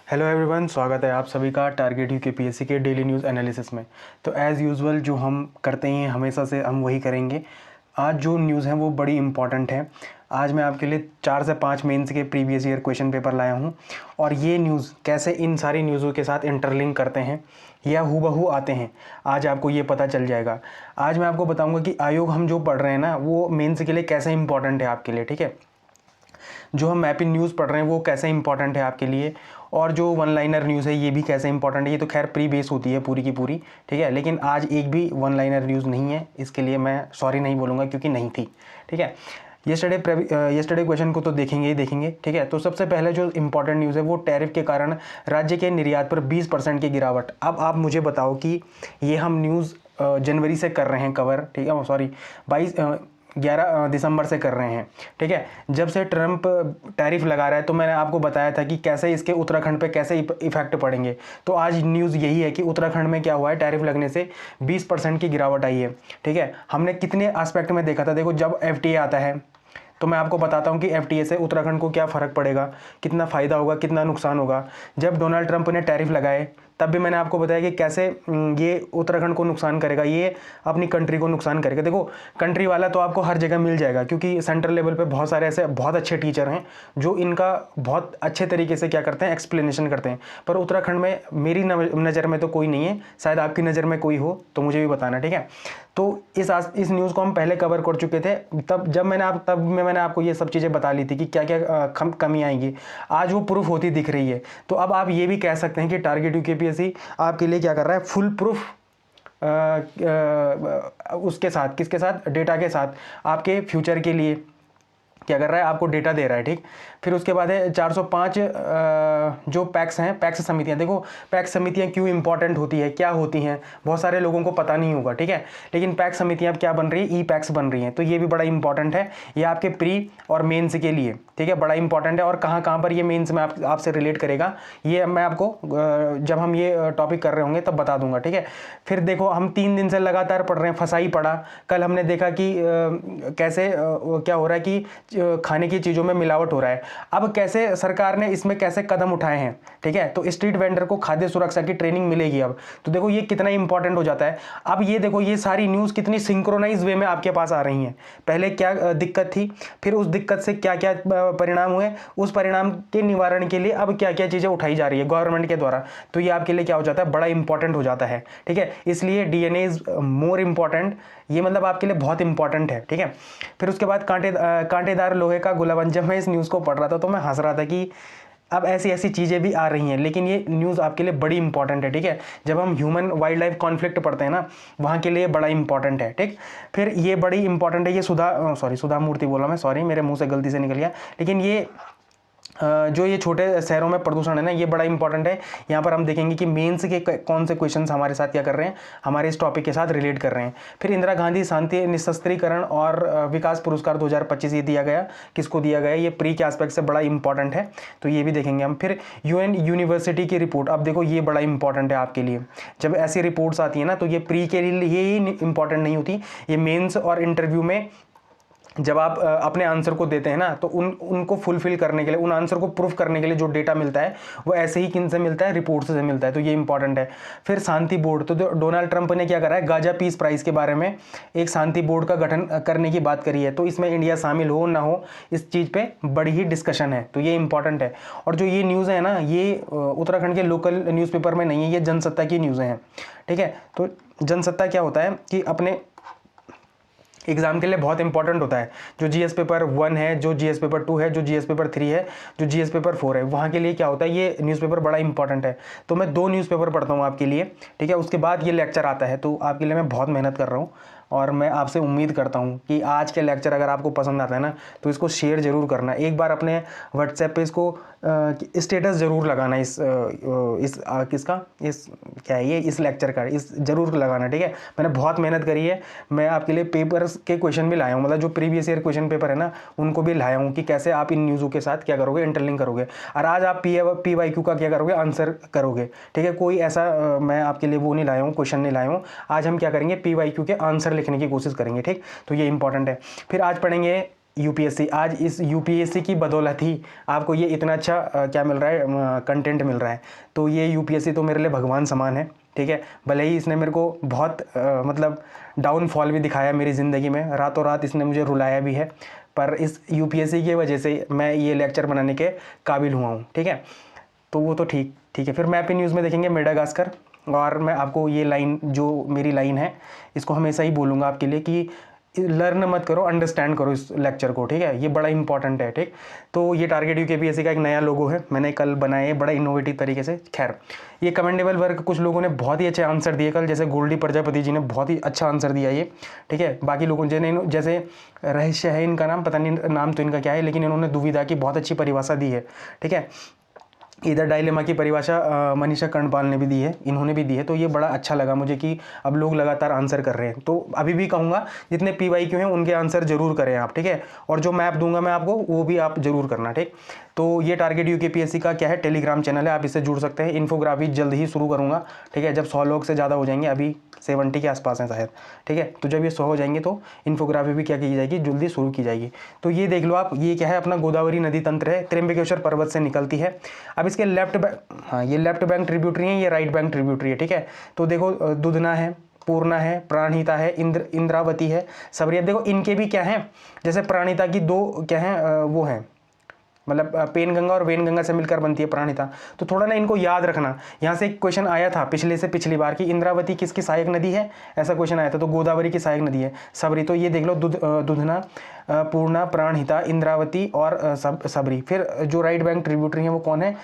Hello everyone, स्वागत है आप सभी का टारगेट यूकेपीएससी के डेली न्यूज़ एनालिसिस में। तो एज़ यूजुअल जो हम करते हैं हमेशा से हम वही करेंगे। आज जो न्यूज़ है वो बड़ी इंपॉर्टेंट है। आज मैं आपके लिए 4 से 5 मेंस के प्रीवियस ईयर क्वेश्चन पेपर लाया हूँ और ये न्यूज़ कैसे इन सारी न्यूज़ों के साथ इंटरलिंक करते हैं या हूबहू आते हैं, आज आपको ये पता चल जाएगा। आज मैं आपको बताऊँगा कि आयोग हम जो पढ़ रहे हैं ना वो मेंस के लिए कैसे इंपॉर्टेंट है आपके लिए, ठीक है। जो हम मैपिंग न्यूज़ पढ़ रहे हैं वो कैसे इंपॉर्टेंट है आपके लिए, और जो वन लाइनर न्यूज़ है ये भी कैसे इंपॉर्टेंट है। ये तो खैर प्री बेस होती है पूरी की पूरी, ठीक है, लेकिन आज एक भी वन लाइनर न्यूज़ नहीं है, इसके लिए मैं सॉरी नहीं बोलूँगा क्योंकि नहीं थी, ठीक है। येस्टरडे क्वेश्चन को तो देखेंगे ही देखेंगे, ठीक है। तो सबसे पहले जो इंपॉर्टेंट न्यूज़ है वो टैरिफ के कारण राज्य के निर्यात पर 20% की गिरावट। अब आप मुझे बताओ कि ये हम न्यूज़ जनवरी से कर रहे हैं कवर, ठीक है, सॉरी 11 दिसंबर से कर रहे हैं, ठीक है। जब से ट्रंप टैरिफ लगा रहा है तो मैंने आपको बताया था कि कैसे इसके उत्तराखंड पे कैसे इफेक्ट पड़ेंगे। तो आज न्यूज़ यही है कि उत्तराखंड में क्या हुआ है, टैरिफ लगने से 20% की गिरावट आई है, ठीक है। हमने कितने एस्पेक्ट में देखा था, देखो जब एफटीए आता है तो मैं आपको बताता हूं कि एफटीए से उत्तराखंड को क्या फ़र्क पड़ेगा, कितना फ़ायदा होगा, कितना नुकसान होगा। जब डोनाल्ड ट्रंप ने टैरिफ लगाए तब भी मैंने आपको बताया कि कैसे ये उत्तराखंड को नुकसान करेगा, ये अपनी कंट्री को नुकसान करेगा। देखो कंट्री वाला तो आपको हर जगह मिल जाएगा क्योंकि सेंट्रल लेवल पे बहुत सारे ऐसे बहुत अच्छे टीचर हैं जो इनका बहुत अच्छे तरीके से क्या करते हैं, एक्सप्लेनेशन करते हैं। पर उत्तराखंड में मेरी नज़र में तो कोई नहीं है, शायद आपकी नज़र में कोई हो तो मुझे भी बताना, ठीक है। तो इस न्यूज़ को हम पहले कवर कर चुके थे, तब मैंने आपको ये सब चीज़ें बता ली थी कि क्या क्या कमी आएंगी। आज वो प्रूफ होती दिख रही है। तो अब आप ये भी कह सकते हैं कि टारगेट यूकेपीएससी आपके लिए क्या कर रहा है, फुल प्रूफ उसके साथ, किसके साथ, डेटा के साथ आपके फ्यूचर के लिए क्या कर रहा है, आपको डेटा दे रहा है, ठीक। फिर उसके बाद है 405 जो पैक्स हैं, पैक्स समितियां। देखो पैक्स समितियां क्यों इंपॉर्टेंट होती है, क्या होती हैं, बहुत सारे लोगों को पता नहीं होगा, ठीक है। लेकिन पैक्स समितियां अब क्या बन रही है, ई पैक्स बन रही हैं, तो ये भी बड़ा इंपॉर्टेंट है। ये आपके प्री और मेन्स के लिए, ठीक है, बड़ा इंपॉर्टेंट है। और कहाँ कहाँ पर ये मेन्स में आपसे रिलेट करेगा ये मैं आपको जब हम ये टॉपिक कर रहे होंगे तब बता दूंगा, ठीक है। फिर देखो हम 3 दिन से लगातार पढ़ रहे हैं, फसाई पढ़ा। कल हमने देखा कि कैसे क्या हो रहा है कि खाने की चीज़ों में मिलावट हो रहा है। अब कैसे सरकार ने इसमें कैसे कदम उठाए हैं, ठीक है। तो स्ट्रीट वेंडर को खाद्य सुरक्षा की ट्रेनिंग मिलेगी अब। तो देखो ये कितना इंपॉर्टेंट हो जाता है। अब ये देखो ये सारी न्यूज़ कितनी सिंक्रोनाइज वे में आपके पास आ रही हैं। पहले क्या दिक्कत थी, फिर उस दिक्कत से क्या क्या परिणाम हुए, उस परिणाम के निवारण के लिए अब क्या क्या चीज़ें उठाई जा रही है गवर्नमेंट के द्वारा। तो ये आपके लिए क्या हो जाता है, बड़ा इंपॉर्टेंट हो जाता है, ठीक है। इसलिए डीएनए इज मोर इंपॉर्टेंट, ये मतलब आपके लिए बहुत इंपॉर्टेंट है, ठीक है। फिर उसके बाद कांटेदार लोहे का गुलाबंद। जब मैं इस न्यूज़ को पढ़ रहा था तो मैं हंस रहा था कि अब ऐसी ऐसी चीज़ें भी आ रही हैं, लेकिन ये न्यूज़ आपके लिए बड़ी इंपॉर्टेंट है, ठीक है। जब हम ह्यूमन वाइल्ड लाइफ कॉन्फ्लिक्ट पढ़ते हैं ना, वहाँ के लिए बड़ा इंपॉर्टेंट है, ठीक। फिर ये बड़ी इंपॉर्टेंट है, ये सुधा मूर्ति बोला मैं, सॉरी मेरे मुंह से गलती से निकल गया। लेकिन ये जो ये छोटे शहरों में प्रदूषण है ना, ये बड़ा इंपॉर्टेंट है। यहाँ पर हम देखेंगे कि मेंस के कौन से क्वेश्चंस हमारे साथ क्या कर रहे हैं, हमारे इस टॉपिक के साथ रिलेट कर रहे हैं। फिर इंदिरा गांधी शांति निशस्त्रीकरण और विकास पुरस्कार 2025 ये दिया गया, किसको दिया गया, ये प्री के एस्पेक्ट से बड़ा इंपॉर्टेंट है, तो ये भी देखेंगे हम। फिर यूएन यूनिवर्सिटी की रिपोर्ट। अब देखो ये बड़ा इंपॉर्टेंट है आपके लिए। जब ऐसी रिपोर्ट्स आती है ना तो ये प्री के लिए ये इंपॉर्टेंट नहीं होती, ये मेन्स और इंटरव्यू में जब आप अपने आंसर को देते हैं ना तो उनको फुलफिल करने के लिए, उन आंसर को प्रूफ करने के लिए जो डेटा मिलता है वो ऐसे ही किन से मिलता है, रिपोर्ट से मिलता है, तो ये इंपॉर्टेंट है। फिर शांति बोर्ड। तो डोनाल्ड ट्रंप ने क्या करा है, गाजा पीस प्राइज के बारे में एक शांति बोर्ड का गठन करने की बात करी है। तो इसमें इंडिया शामिल हो ना हो, इस चीज़ पे बड़ी ही डिस्कशन है, तो ये इंपॉर्टेंट है। और जो ये न्यूज़ है ना, ये उत्तराखंड के लोकल न्यूज़पेपर में नहीं है, ये जनसत्ता की न्यूज़ हैं, ठीक है। तो जनसत्ता क्या होता है कि अपने एग्जाम के लिए बहुत इंपॉर्टेंट होता है। जो जीएस पेपर 1 है, जो जीएस पेपर 2 है, जो जीएस पेपर 3 है, जो जीएस पेपर 4 है, वहाँ के लिए क्या होता है, ये न्यूज़पेपर बड़ा इंपॉर्टेंट है। तो मैं 2 न्यूज़पेपर पढ़ता हूँ आपके लिए, ठीक है। उसके बाद ये लेक्चर आता है, तो आपके लिए मैं बहुत मेहनत कर रहा हूँ और मैं आपसे उम्मीद करता हूँ कि आज के लेक्चर अगर आपको पसंद आता है ना तो इसको शेयर ज़रूर करना। एक बार अपने व्हाट्सएप पे इसको स्टेटस ज़रूर लगाना, इस क्या है ये, इस लेक्चर का इस ज़रूर लगाना, ठीक है। मैंने बहुत मेहनत करी है, मैं आपके लिए पेपर्स के क्वेश्चन भी लाया हूँ, मतलब जो प्रीवियस ईयर क्वेश्चन पेपर है ना उनको भी लाया हूँ कि कैसे आप इन न्यूज़ों के साथ क्या करोगे, इंटरलिंक करोगे। और आज आप PYQ का क्या करोगे, आंसर करोगे, ठीक है। कोई ऐसा मैं आपके लिए वो नहीं लाया हूँ, क्वेश्चन नहीं लाया हूँ। आज हम क्या करेंगे, PYQ के आंसर लिखने की कोशिश करेंगे, ठीक। तो ये इंपॉर्टेंट है। फिर आज पढ़ेंगे यूपीएससी, आज इस यूपीएससी की बदौलत ही आपको ये इतना अच्छा क्या मिल रहा है, कंटेंट मिल रहा है। तो ये यूपीएससी तो मेरे लिए भगवान समान है, ठीक है। भले ही इसने मेरे को बहुत मतलब डाउनफॉल भी दिखाया मेरी ज़िंदगी में, रातों रात इसने मुझे रुलाया भी है, पर इस यूपीएससी की वजह से मैं ये लेक्चर बनाने के काबिल हुआ हूँ, ठीक है। तो वो तो ठीक है। फिर मैप न्यूज़ में देखेंगे मेडागास्कर, और मैं आपको ये लाइन, जो मेरी लाइन है, इसको हमेशा ही बोलूँगा आपके लिए कि लर्न मत करो, अंडरस्टैंड करो इस लेक्चर को, ठीक है। ये बड़ा इंपॉर्टेंट है, ठीक। तो ये टारगेट यूकेपीएससी का एक नया लोगो है, मैंने कल बनाया है बड़ा इनोवेटिव तरीके से। खैर, ये कमेंडेबल वर्क, कुछ लोगों ने बहुत ही अच्छे आंसर दिए कल, जैसे गोल्डी प्रजापति जी ने बहुत ही अच्छा आंसर दिया ये, ठीक है। बाकी लोगों जैसे रहस्य है इनका नाम, पता नहीं नाम तो इनका क्या है, लेकिन इन्होंने दुविधा की बहुत अच्छी परिभाषा दी है, ठीक है। इधर डायलेमा की परिभाषा मनीषा कर्णपाल ने भी दी है, इन्होंने भी दी है। तो ये बड़ा अच्छा लगा मुझे कि अब लोग लगातार आंसर कर रहे हैं। तो अभी भी कहूँगा जितने PYQ हैं उनके आंसर जरूर करें आप, ठीक है। और जो मैप दूंगा मैं आपको वो भी आप जरूर करना, ठीक। तो ये टारगेट यूकेपीएससी का क्या है, टेलीग्राम चैनल है, आप इससे जुड़ सकते हैं। इन्फोग्राफी जल्द ही शुरू करूँगा, ठीक है, जब 100 लोग से ज़्यादा हो जाएंगे, अभी 70 के आसपास हैं शायद, ठीक है। तो जब ये 100 हो जाएंगे तो इन्फोग्राफी भी क्या की जाएगी, जल्दी शुरू की जाएगी। तो ये देख लो आप, ये क्या है, अपना गोदावरी नदी तंत्र है, त्र्यंबकेश्वर पर्वत से निकलती है। अब इसके लेफ्ट बैंक, हाँ ये लेफ्ट बैंक ट्रिब्यूटरी है, ये राइट बैंक ट्रिब्यूटरी है, ठीक है। तो देखो दुधना है, पूर्णा है, प्राणहिता है, इंद्रावती है, सबरी। देखो इनके भी क्या है, जैसे प्राणहिता की दो क्या है, वो है मतलब पेनगंगा और वेनगंगा से मिलकर बनती है प्राणहिता। तो थोड़ा ना इनको याद रखना। यहाँ से एक क्वेश्चन आया था पिछली बार कि इंद्रावती किसकी सहायक नदी है, ऐसा क्वेश्चन आया था। तो गोदावरी की सहायक नदी है सबरी। तो ये देख लो, दुधना, पूर्णा, प्राणहिता, इंद्रावती और सबरी। फिर जो राइट बैंक ट्रिब्यूटरी है वो कौन है,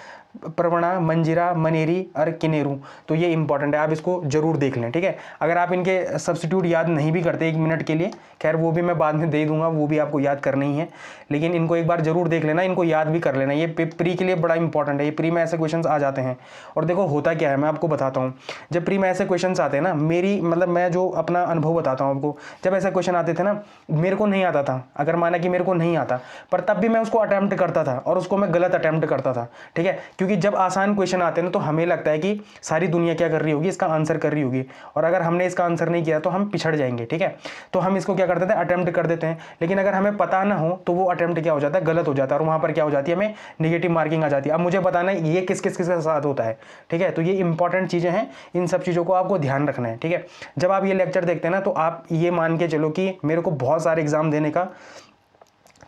प्रवणा, मंजिरा, मनेरी और किनेरू। तो ये इंपॉर्टेंट है, आप इसको जरूर देख लें, ठीक है। अगर आप इनके सब्स्टिट्यूट याद नहीं भी करते 1 मिनट के लिए, खैर वो भी मैं बाद में दे दूंगा, वो भी आपको याद करनी ही है, लेकिन इनको एक बार जरूर देख लेना, इनको याद भी कर लेना। ये प्री के लिए बड़ा इंपॉर्टेंट है, ये प्री में ऐसे क्वेश्चन आ जाते हैं। और देखो होता क्या है, मैं आपको बताता हूँ, जब प्री में ऐसे क्वेश्चन आते हैं ना, मेरी मतलब मैं जो अपना अनुभव बताता हूँ आपको, जब ऐसे क्वेश्चन आते थे ना, मेरे को नहीं आता था, अगर माना कि मेरे को नहीं आता, पर तब भी मैं उसको अटेम्प्ट करता था और उसको मैं गलत अटेम्प्ट करता था, ठीक है। क्योंकि जब आसान क्वेश्चन आते हैं ना, तो हमें लगता है कि सारी दुनिया क्या कर रही होगी, इसका आंसर कर रही होगी, और अगर हमने इसका आंसर नहीं किया तो हम पिछड़ जाएंगे, ठीक है। तो हम इसको क्या करते थे, अटेम्प्ट कर देते हैं। लेकिन अगर हमें पता ना हो तो वो अटेम्प्ट क्या हो जाता है, गलत हो जाता है, और वहां पर क्या हो जाती है, हमें नेगेटिव मार्किंग आ जाती है। अब मुझे बताना है ये किस किस के साथ होता है, ठीक है। तो ये इंपॉर्टेंट चीजें हैं, इन सब चीजों को आपको ध्यान रखना है, ठीक है। जब आप ये लेक्चर देखते हैं ना, तो आप ये मान के चलो कि मेरे को बहुत सारे एग्जाम देने का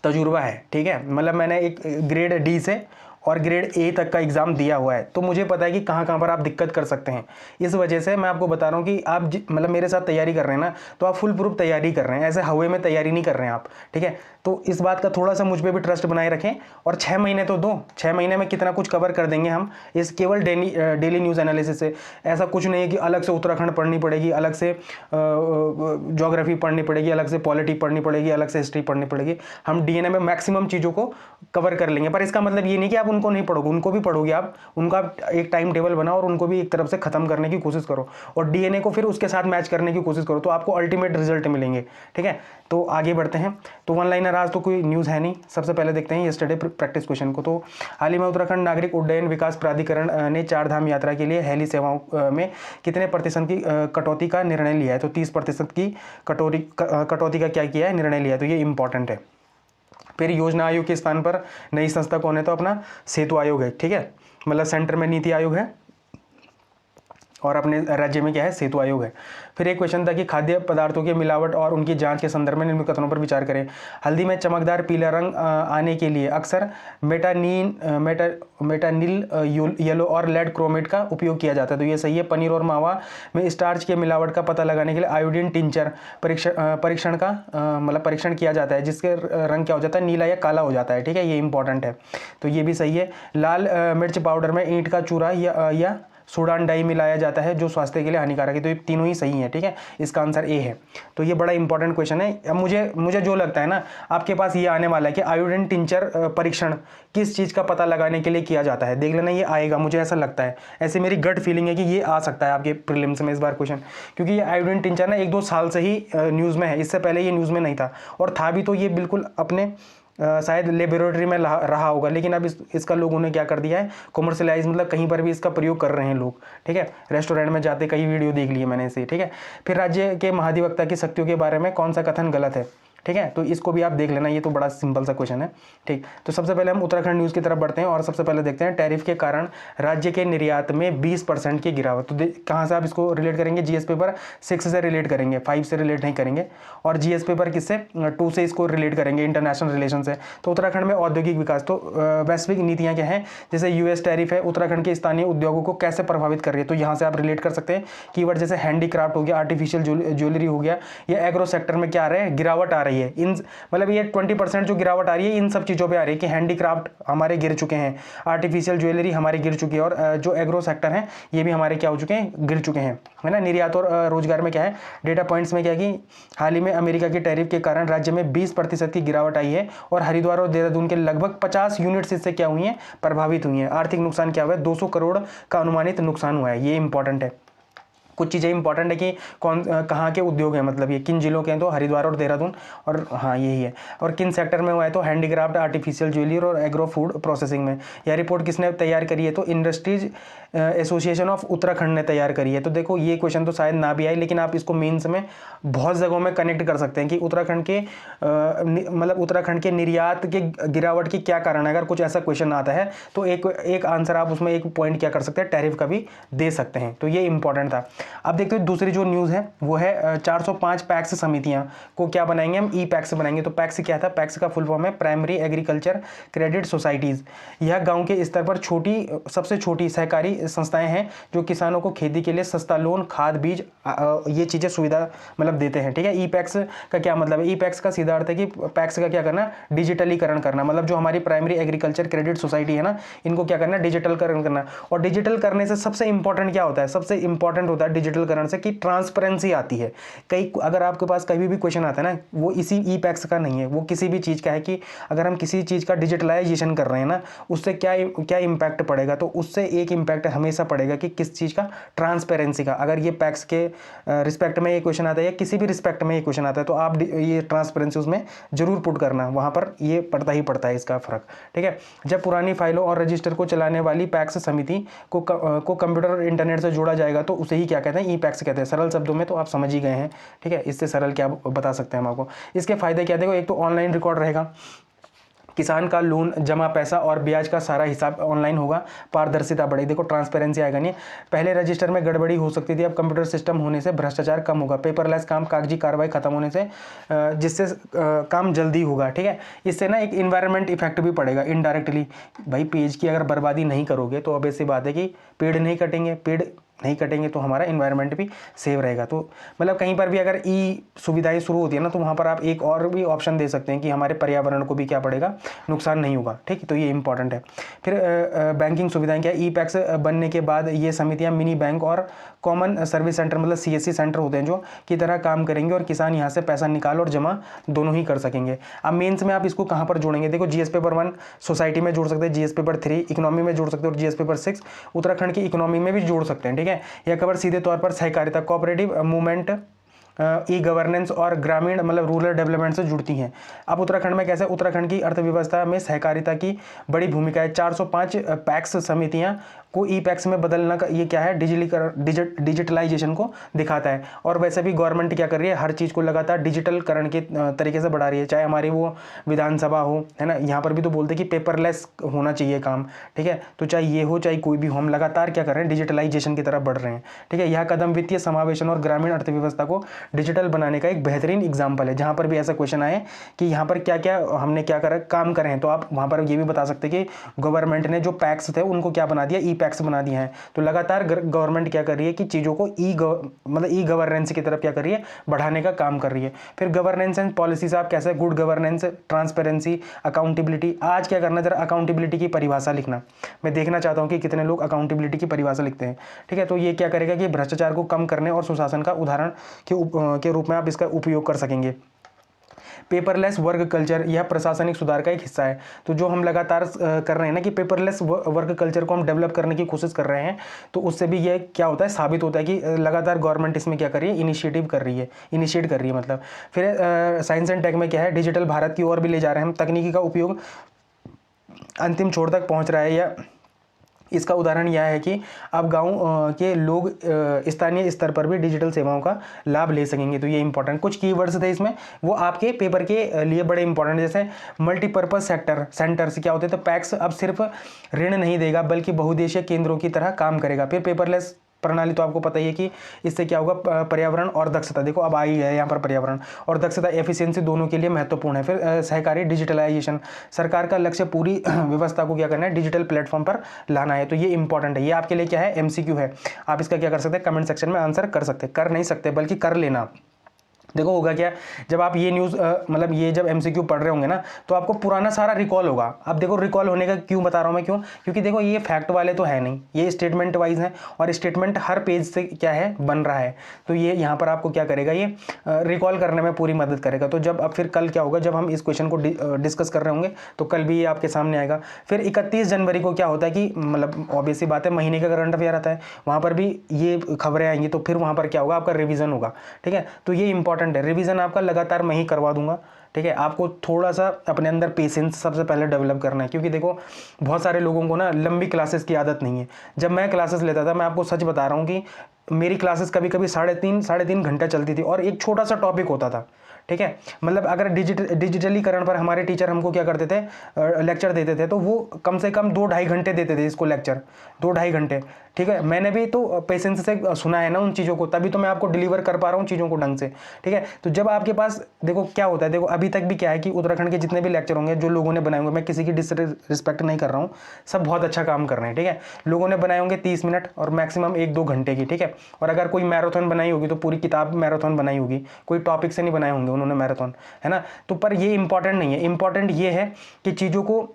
तजुर्बा है, ठीक है। मतलब मैंने एक ग्रेड D से और ग्रेड A तक का एग्जाम दिया हुआ है, तो मुझे पता है कि कहाँ कहाँ पर आप दिक्कत कर सकते हैं। इस वजह से मैं आपको बता रहा हूँ कि आप मतलब मेरे साथ तैयारी कर रहे हैं ना, तो आप फुल प्रूफ तैयारी कर रहे हैं, ऐसे हवा में तैयारी नहीं कर रहे हैं आप, ठीक है। तो इस बात का थोड़ा सा मुझ पर भी ट्रस्ट बनाए रखें, और 6 महीने तो दो, 6 महीने में कितना कुछ कवर कर देंगे हम, इस केवल डेली न्यूज़ एनालिसिस से। ऐसा कुछ नहीं है कि अलग से उत्तराखंड पढ़नी पड़ेगी, अलग से ज्योग्राफी पढ़नी पड़ेगी, अलग से पॉलिटी पढ़नी पड़ेगी, अलग से हिस्ट्री पढ़नी पड़ेगी। हम DNA में मैक्सिमम चीज़ों को कवर कर लेंगे। पर इसका मतलब ये नहीं कि आप उनको नहीं पढ़ोगे, उनको भी पढ़ोगे आप, उनका एक टाइम टेबल बनाओ और उनको भी एक तरफ से खत्म करने की कोशिश करो, और DNA को फिर उसके साथ मैच करने की कोशिश करो, तो आपको अल्टीमेट रिजल्ट मिलेंगे, ठीक है। तो आगे बढ़ते हैं। तो वन लाइनर आज तो कोई न्यूज़ है नहीं। सबसे पहले देखते हैं यस्टरडे प्रैक्टिस क्वेश्चन को। तो हाल ही में उत्तराखंड नागरिक उड्डयन विकास प्राधिकरण ने 4 धाम यात्रा के लिए हेली सेवाओं में कितने % की कटौती का निर्णय लिया है। तो 30% की कटौती का क्या किया है, निर्णय लिया है। तो ये इंपॉर्टेंट है। फिर योजना आयोग के स्थान पर नई संस्था कौन है, तो अपना सेतु आयोग है, ठीक है। मतलब सेंटर में नीति आयोग है और अपने राज्य में क्या है, सेतु आयोग है। फिर एक क्वेश्चन था कि खाद्य पदार्थों की मिलावट और उनकी जांच के संदर्भ में निम्न कथनों पर विचार करें। हल्दी में चमकदार पीला रंग आने के लिए अक्सर मेटानिल येलो और लेड क्रोमेट का उपयोग किया जाता है। तो ये सही है। पनीर और मावा में स्टार्च के मिलावट का पता लगाने के लिए आयोडीन टिंचर परीक्षण का मतलब परीक्षण किया जाता है, जिसके रंग क्या हो जाता है, नीला या काला हो जाता है, ठीक है। ये इंपॉर्टेंट है, तो ये भी सही है। लाल मिर्च पाउडर में ईंट का चूरा या सूडान डाई मिलाया जाता है, जो स्वास्थ्य के लिए हानिकारक है। तो ये तीनों ही सही है, ठीक है। इसका आंसर A है। तो ये बड़ा इंपॉर्टेंट क्वेश्चन है। अब मुझे जो लगता है ना, आपके पास ये आने वाला है कि आयोडीन टिंचर परीक्षण किस चीज़ का पता लगाने के लिए किया जाता है। देख लेना, ये आएगा, मुझे ऐसा लगता है, ऐसे मेरी गट फीलिंग है कि ये आ सकता है आपके प्रीलिम्स में इस बार क्वेश्चन, क्योंकि ये आयोडीन टिंचर ना 1-2 साल से ही न्यूज़ में है। इससे पहले ये न्यूज़ में नहीं था, और था भी तो ये बिल्कुल अपने शायद लेबोरेटरी में रहा होगा, लेकिन अब इसका लोगों ने क्या कर दिया है, कॉमर्शलाइज, मतलब कहीं पर भी इसका प्रयोग कर रहे हैं लोग, ठीक है। रेस्टोरेंट में जाते कई वीडियो देख लिए मैंने इसे, ठीक है। फिर राज्य के महाधिवक्ता की शक्तियों के बारे में कौन सा कथन गलत है। ठीक है, तो इसको भी आप देख लेना, ये तो बड़ा सिंपल सा क्वेश्चन है। ठीक, तो सबसे पहले हम उत्तराखंड न्यूज़ की तरफ बढ़ते हैं और सबसे पहले देखते हैं टैरिफ के कारण राज्य के निर्यात में 20% की गिरावट। तो कहाँ से आप इसको रिलेट करेंगे, जीएस पेपर 6 से रिलेट करेंगे, 5 से रिलेट नहीं करेंगे, और जीएस पेपर किससे 2 से इसको रिलेट करेंगे, इंटरनेशनल रिलेशन से। तो उत्तराखंड में औद्योगिक विकास, तो वैश्विक नीतियाँ क्या हैं, जैसे यूएस टैरिफ है उत्तराखंड के स्थानीय उद्योगों को कैसे प्रभावित कर रही है, तो यहाँ से आप रिलेट कर सकते हैं कीवर्ड जैसे हैंडीक्राफ्ट हो गया, आर्टिफिशियल ज्वेलरी हो गया, या एग्रो सेक्टर में क्या आ रहा है, गिरावट आ रही है। इन मतलब ये 20% जो गिरावट आ रही है इन सब चीज़ों पे आ रही है कि हैंडीक्राफ्ट हमारे गिर चुके हैं, आर्टिफिशियल ज्वेलरी हमारे गिर चुकी है, और जो एग्रो सेक्टर है ये भी हमारे क्या हो चुके हैं, गिर चुके हैं, है ना। निर्यात और रोजगार में क्या है, डेटा पॉइंट्स में क्या है कि हाल ही में अमेरिका की टैरिफ के कारण राज्य में 20% की गिरावट आई है और हरिद्वार और देहरादून के लगभग 50 यूनिट्स इससे क्या हुई हैं, प्रभावित हुई हैं। आर्थिक नुकसान क्या हुआ है, 200 करोड़ का अनुमानित नुकसान हुआ है। ये इंपॉर्टेंट है, कुछ चीज़ें इंपॉर्टेंट है कि कहाँ के उद्योग हैं, मतलब ये किन जिलों के हैं, तो हरिद्वार और देहरादून, और हाँ यही है। और किन सेक्टर में हुआ है, तो हैंडीक्राफ्ट, आर्टिफिशियल ज्वेलरी और एग्रो फूड प्रोसेसिंग में। यह रिपोर्ट किसने तैयार करी है, तो इंडस्ट्रीज एसोसिएशन ऑफ उत्तराखंड ने तैयार करी है। तो देखो ये क्वेश्चन तो शायद ना भी आए, लेकिन आप इसको मेंस में बहुत जगहों में कनेक्ट कर सकते हैं कि उत्तराखंड के मतलब उत्तराखंड के निर्यात के गिरावट की क्या कारण है। अगर कुछ ऐसा क्वेश्चन आता है तो एक आंसर आप उसमें एक पॉइंट क्या कर सकते हैं, टैरिफ का भी दे सकते हैं। तो ये इंपॉर्टेंट था। अब देखते हैं दूसरी जो न्यूज़ है वो है 405 पैक्स समितियां को क्या बनाएंगे, हम ई पैक्स बनाएंगे। तो पैक्स क्या था, पैक्स का फुल फॉर्म है प्राइमरी एग्रीकल्चर क्रेडिट सोसाइटीज़। यह गांव के स्तर पर सबसे छोटी सहकारी संस्थाएं हैं जो किसानों को खेती के लिए सस्ता लोन, खाद, बीज, ये चीज़ें सुविधा मतलब देते हैं। ठीक है, ई पैक्स का क्या मतलब है, ई पैक्स का सीधा अर्थ है कि पैक्स का क्या करना, डिजिटलीकरण करना। मतलब जो हमारी प्राइमरी एग्रीकल्चर क्रेडिट सोसाइटी है ना, इनको क्या करना, डिजिटलकरण करना। और डिजिटल करने से सबसे इंपॉर्टेंट क्या होता है, सबसे इंपॉर्टेंट होता है डिजिटल करण से कि ट्रांसपेरेंसी आती है। कई अगर आपके पास कभी भी क्वेश्चन आता है ना, वो इसी ई पैक्स का नहीं है, वो किसी भी चीज़ का है कि अगर हम किसी चीज़ का डिजिटलाइजेशन कर रहे हैं ना, उससे क्या इम्पैक्ट पड़ेगा, तो उससे एक इम्पैक्ट हमेशा पड़ेगा कि किस चीज़ का, ट्रांसपेरेंसी का। अगर ये पैक्स के रिस्पेक्ट में ये क्वेश्चन आता है या किसी भी रिस्पेक्ट में ये क्वेश्चन आता है, तो आप ये ट्रांसपेरेंसी उसमें जरूर पुट करना, वहाँ पर ये पड़ता ही पड़ता है इसका फर्क। ठीक है, जब पुरानी फाइलों और रजिस्टर को चलाने वाली पैक्स समिति को कंप्यूटर और इंटरनेट से जोड़ा जाएगा तो उसे ही क्या कहते हैं, ई पैक्स कहते हैं। सरल शब्दों में तो आप समझ ही गए हैं। ठीक है, इससे सरल क्या बता सकते हैं हम आपको। इसके फायदे क्या, देखो एक तो ऑनलाइन रिकॉर्ड रहेगा, किसान का लोन, जमा पैसा और ब्याज का सारा हिसाब ऑनलाइन होगा, पारदर्शिता बढ़ेगी। देखो ट्रांसपेरेंसी आएगा नहीं, पहले रजिस्टर में गड़बड़ी हो सकती थी, अब कंप्यूटर सिस्टम होने से भ्रष्टाचार कम होगा, पेपरलेस काम, कागजी कार्रवाई खत्म होने से जिससे काम जल्दी होगा। ठीक है, इससे ना एक इन्वायरमेंट इफेक्ट भी पड़ेगा इनडायरेक्टली। भाई पेज की अगर बर्बादी नहीं करोगे तो अब ऐसी बात है कि पेड़ नहीं कटेंगे, पेड़ नहीं कटेंगे तो हमारा इन्वायरमेंट भी सेव रहेगा। तो मतलब कहीं पर भी अगर ई सुविधाएं शुरू होती है ना, तो वहाँ पर आप एक और भी ऑप्शन दे सकते हैं कि हमारे पर्यावरण को भी क्या पड़ेगा, नुकसान नहीं होगा। ठीक है, तो ये इंपॉर्टेंट है। फिर बैंकिंग सुविधाएं क्या, ई पैक्स बनने के बाद ये समितियाँ मिनी बैंक और कॉमन सर्विस सेंटर मतलब CSC सेंटर होते हैं जो की तरह काम करेंगे और किसान यहाँ से पैसा निकाल और जमा दोनों ही कर सकेंगे। अब मेंस में आप इसको कहाँ पर जोड़ेंगे, देखो जीएस पेपर 1 सोसाइटी में जोड़ सकते हैं, जीएस पेपर 3 इकोनॉमी में जोड़ सकते हैं और जीएस पेपर 6 उत्तराखंड की इकोनॉमी में भी जोड़ सकते हैं। ठीक है, यह खबर सीधे तौर पर सहकारिता, कोऑपरेटिव मूवमेंट, ई गवर्नेंस और ग्रामीण मतलब रूरल डेवलपमेंट से जुड़ती हैं। अब उत्तराखंड में कैसे, उत्तराखंड की अर्थव्यवस्था में सहकारिता की बड़ी भूमिका है। 405 पैक्स समितियां को ई पैक्स में बदलना का ये क्या है, डिजिटलाइजेशन को दिखाता है। और वैसे भी गवर्नमेंट क्या कर रही है, हर चीज़ को लगातार डिजिटलकरण के तरीके से बढ़ा रही है, चाहे हमारी वो विधानसभा हो, है ना, यहाँ पर भी तो बोलते हैं कि पेपरलेस होना चाहिए काम। ठीक है, तो चाहे ये हो चाहे कोई भी हो, हम लगातार क्या कर रहे हैं, डिजिटलाइजेशन की तरफ बढ़ रहे हैं। ठीक है, यह कदम वित्तीय समावेशन और ग्रामीण अर्थव्यवस्था को डिजिटल बनाने का एक बेहतरीन एग्जाम्पल है। जहाँ पर भी ऐसा क्वेश्चन आए कि यहाँ पर क्या क्या हमने क्या करा, काम करे हैं, तो आप वहाँ पर ये भी बता सकते हैं कि गवर्नमेंट ने जो पैक्स थे उनको क्या बना दिया, ई पैक्स बना दिए हैं। तो लगातार गवर्नमेंट क्या कर रही है कि चीज़ों को ई गवर्नेंस की तरफ क्या कर रही है, बढ़ाने का काम कर रही है। फिर गवर्नेंस एंड पॉलिसीज आप कैसे, गुड गवर्नेंस, ट्रांसपेरेंसी, अकाउंटेबिलिटी। आज क्या करना, जरा अकाउंटेबिलिटी की परिभाषा लिखना। मैं देखना चाहता हूँ कि कितने लोग अकाउंटेबिलिटी की परिभाषा लिखते हैं। ठीक है, तो ये क्या करेगा कि भ्रष्टाचार को कम करने और सुशासन का उदाहरण के रूप में आप इसका उपयोग कर सकेंगे। पेपरलेस वर्क कल्चर, यह प्रशासनिक सुधार का एक हिस्सा है। तो जो हम लगातार कर रहे हैं ना कि पेपरलेस वर्क कल्चर को हम डेवलप करने की कोशिश कर रहे हैं, तो उससे भी ये क्या होता है, साबित होता है कि लगातार गवर्नमेंट इसमें क्या कर रही है, इनिशिएट कर रही है मतलब। फिर साइंस एंड टेक में क्या है, डिजिटल भारत की ओर भी ले जा रहे हैं हम, तकनीकी का उपयोग अंतिम छोर तक पहुँच रहा है या इसका उदाहरण यह है कि अब गांव के लोग स्थानीय स्तर पर भी डिजिटल सेवाओं का लाभ ले सकेंगे। तो ये इंपॉर्टेंट कुछ कीवर्ड्स थे इसमें, वो आपके पेपर के लिए बड़े इंपॉर्टेंट, जैसे मल्टीपर्पज सेंटर्स क्या होते हैं। तो पैक्स अब सिर्फ ऋण नहीं देगा बल्कि बहुउद्देशीय केंद्रों की तरह काम करेगा। फिर पेपरलेस प्रणाली, तो आपको पता ही है कि इससे क्या होगा, पर्यावरण और दक्षता, देखो अब आई है यहाँ पर पर्यावरण और दक्षता एफिशिएंसी दोनों के लिए महत्वपूर्ण है। फिर सहकारी डिजिटलाइजेशन, सरकार का लक्ष्य पूरी व्यवस्था को क्या करना है, डिजिटल प्लेटफॉर्म पर लाना है। तो ये इंपॉर्टेंट है, ये आपके लिए क्या है, एमसीक्यू है। आप इसका क्या कर सकते हैं, कमेंट सेक्शन में आंसर कर सकते हैं, कर नहीं सकते बल्कि कर लेना। देखो होगा क्या, जब आप ये न्यूज़ मतलब ये जब एमसीक्यू पढ़ रहे होंगे ना, तो आपको पुराना सारा रिकॉल होगा। अब देखो रिकॉल होने का क्यों बता रहा हूँ मैं, क्यों, क्योंकि देखो ये फैक्ट वाले तो है नहीं, ये स्टेटमेंट वाइज है और स्टेटमेंट हर पेज से क्या है, बन रहा है। तो ये यहाँ पर आपको क्या करेगा, ये रिकॉल करने में पूरी मदद करेगा। तो जब अब फिर कल क्या होगा, जब हम इस क्वेश्चन को डिस्कस कर रहे होंगे तो कल भी ये आपके सामने आएगा। फिर 31 जनवरी को क्या होता है कि मतलब ऑब्वियस सी बात है, महीने का करंट अफेयर आता है, वहाँ पर भी ये खबरें आएंगी। तो फिर वहाँ पर क्या होगा, आपका रिवीजन होगा। ठीक है, तो ये इंपॉर्टेंट है, रिवीजन आपका लगातार मैं ही करवा दूंगा। ठीक है, आपको थोड़ा सा अपने अंदर पेशेंस सबसे पहले डेवलप करना है, क्योंकि देखो बहुत सारे लोगों को ना लंबी क्लासेस की आदत नहीं है। जब मैं क्लासेस लेता था, मैं आपको सच बता रहा हूँ कि मेरी क्लासेस कभी कभी साढ़े तीन घंटा चलती थी और एक छोटा सा टॉपिक होता था। ठीक है, मतलब अगर डिजिटलीकरण पर हमारे टीचर हमको क्या करते थे, लेक्चर देते थे, तो वो कम से कम 2-2.5 घंटे देते थे इसको लेक्चर, 2-2.5 घंटे। ठीक है, मैंने भी तो पेशेंस से सुना है ना उन चीज़ों को, तभी तो मैं आपको डिलीवर कर पा रहा हूँ चीज़ों को ढंग से। ठीक है, तो जब आपके पास देखो क्या होता है, देखो अभी तक भी क्या है कि उत्तराखंड के जितने भी लेक्चर होंगे जो लोगों ने बनाए होंगे, मैं किसी की डिसरिस्पेक्ट नहीं कर रहा हूँ, सब बहुत अच्छा काम कर रहे हैं। ठीक है, लोगों ने बनाए होंगे 30 मिनट और मैक्सिमम 1-2 घंटे की। ठीक है, और अगर कोई मैराथन बनाई होगी तो पूरी किताब मैराथन बनाई होगी, कोई टॉपिक से नहीं बनाए होंगे उन्होंने मैराथन, है ना। तो पर ये इंपॉर्टेंट नहीं है, इंपॉर्टेंट ये है कि चीज़ों को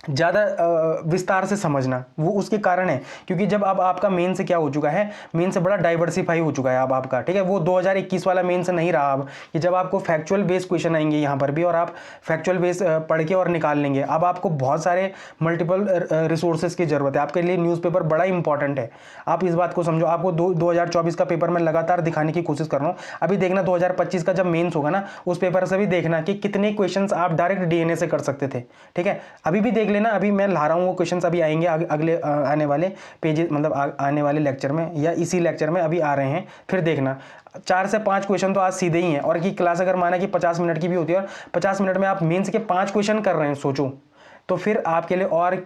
ज़्यादा विस्तार से समझना, वो उसके कारण है क्योंकि जब अब आपका मेन से क्या हो चुका है, मेन से बड़ा डाइवर्सिफाई हो चुका है अब आपका। ठीक है, वो 2021 वाला मेन से नहीं रहा अब, कि जब आपको फैक्चुअल बेस्ड क्वेश्चन आएंगे यहाँ पर भी और आप फैक्चुअल बेस पढ़ के और निकाल लेंगे। अब आपको बहुत सारे मल्टीपल रिसोर्सेज की ज़रूरत है, आपके लिए न्यूज़पेपर बड़ा इंपॉर्टेंट है। आप इस बात को समझो, आपको 2024 का पेपर मैं लगातार दिखाने की कोशिश कर रहा हूँ। अभी देखना 2025 का जब मेन्स होगा ना, उस पेपर से भी देखना कि कितने क्वेश्चन आप डायरेक्ट डीएनए से कर सकते थे। ठीक है, अभी भी देख लेना, अभी मैं ला रहा हूँ वो क्वेश्चंस, अभी आएंगे अगले आने वाले पेजेस, मतलब आने वाले लेक्चर में या इसी लेक्चर में अभी आ रहे हैं। फिर देखना 4 से 5 क्वेश्चन तो आज सीधे ही हैं। और की क्लास अगर माना कि 50 मिनट की भी होती है और 50 मिनट में आप मेंस के 5 क्वेश्चन कर रहे हैं, सोचो तो फिर आपके लिए और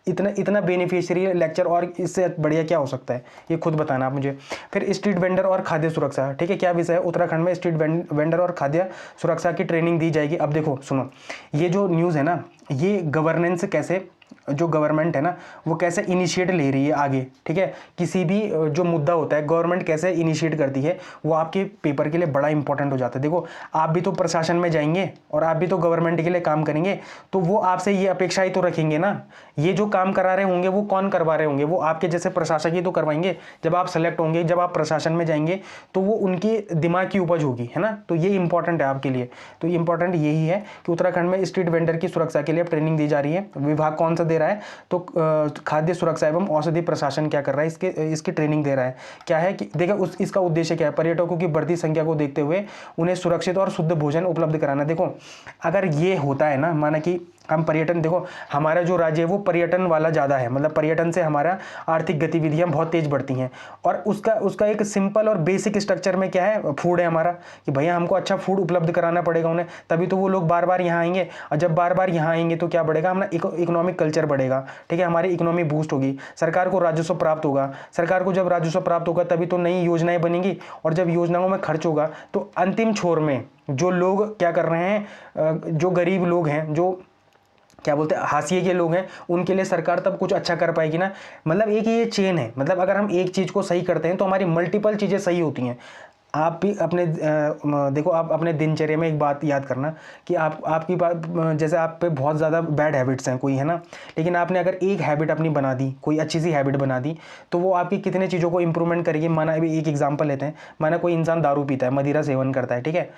इतना बेनिफिशियरी लेक्चर और इससे बढ़िया क्या हो सकता है, ये खुद बताना आप मुझे। फिर स्ट्रीट वेंडर और खाद्य सुरक्षा, ठीक है, क्या विषय है, उत्तराखंड में स्ट्रीट वेंडर और खाद्य सुरक्षा की ट्रेनिंग दी जाएगी। अब देखो सुनो, ये जो न्यूज़ है ना, ये गवर्नेंस कैसे, जो गवर्नमेंट है ना वो कैसे इनिशिएट ले रही है आगे। ठीक है, किसी भी जो मुद्दा होता है गवर्नमेंट कैसे इनिशिएट करती है, वो आपके पेपर के लिए बड़ा इंपॉर्टेंट हो जाता है। देखो आप भी तो प्रशासन में जाएंगे और आप भी तो गवर्नमेंट के लिए काम करेंगे, तो वो आपसे ये अपेक्षा ही तो रखेंगे ना, ये जो काम करा रहे होंगे वो कौन करवा रहे होंगे, वो आपके जैसे प्रशासक ही तो करवाएंगे। जब आप सेलेक्ट होंगे, जब आप प्रशासन में जाएंगे तो वो उनकी दिमाग की उपज होगी, है ना। तो ये इंपॉर्टेंट है आपके लिए। तो इंपॉर्टेंट यही है कि उत्तराखंड में स्ट्रीट वेंडर की सुरक्षा के लिए ट्रेनिंग दी जा रही है। विभाग कौन सा दे रहा है, तो खाद्य सुरक्षा एवं औषधि प्रशासन क्या कर रहा है, इसकी ट्रेनिंग दे रहा है। क्या है कि देखो इसका उद्देश्य क्या है, पर्यटकों की बढ़ती संख्या को देखते हुए उन्हें सुरक्षित और शुद्ध भोजन उपलब्ध कराना। देखो अगर ये होता है ना, माना कि हम पर्यटन, देखो हमारा जो राज्य है वो पर्यटन वाला ज़्यादा है, मतलब पर्यटन से हमारा आर्थिक गतिविधियां बहुत तेज बढ़ती हैं। और उसका एक सिंपल और बेसिक स्ट्रक्चर में क्या है, फूड है हमारा, कि भैया हमको अच्छा फूड उपलब्ध कराना पड़ेगा उन्हें, तभी तो वो लोग बार बार यहाँ आएंगे। और जब बार बार यहाँ आएंगे तो क्या बढ़ेगा, हमारा इकोनॉमिक कल्चर बढ़ेगा। ठीक है, हमारी इकोनॉमी बूस्ट होगी, सरकार को राजस्व प्राप्त होगा। सरकार को जब राजस्व प्राप्त होगा तभी तो नई योजनाएं बनेंगी, और जब योजनाओं में खर्च होगा तो अंतिम छोर में जो लोग क्या कर रहे हैं, जो गरीब लोग हैं, जो क्या बोलते हैं हाशिए के लोग हैं, उनके लिए सरकार तब कुछ अच्छा कर पाएगी ना। मतलब एक ये चेन है, मतलब अगर हम एक चीज़ को सही करते हैं तो हमारी मल्टीपल चीज़ें सही होती हैं। आप भी अपने देखो आप अपने दिनचर्या में एक बात याद करना कि आपकी बात, जैसे आप पे बहुत ज़्यादा बैड हैबिट्स हैं कोई, है ना, लेकिन आपने अगर एक हैबिट अपनी बना दी, कोई अच्छी सी हैबिट बना दी, तो वो आपकी कितने चीज़ों को इंप्रूवमेंट करेगी। माना अभी एक एग्जांपल लेते हैं, माना कोई इंसान दारू पीता है, मदिरा सेवन करता है। ठीक है,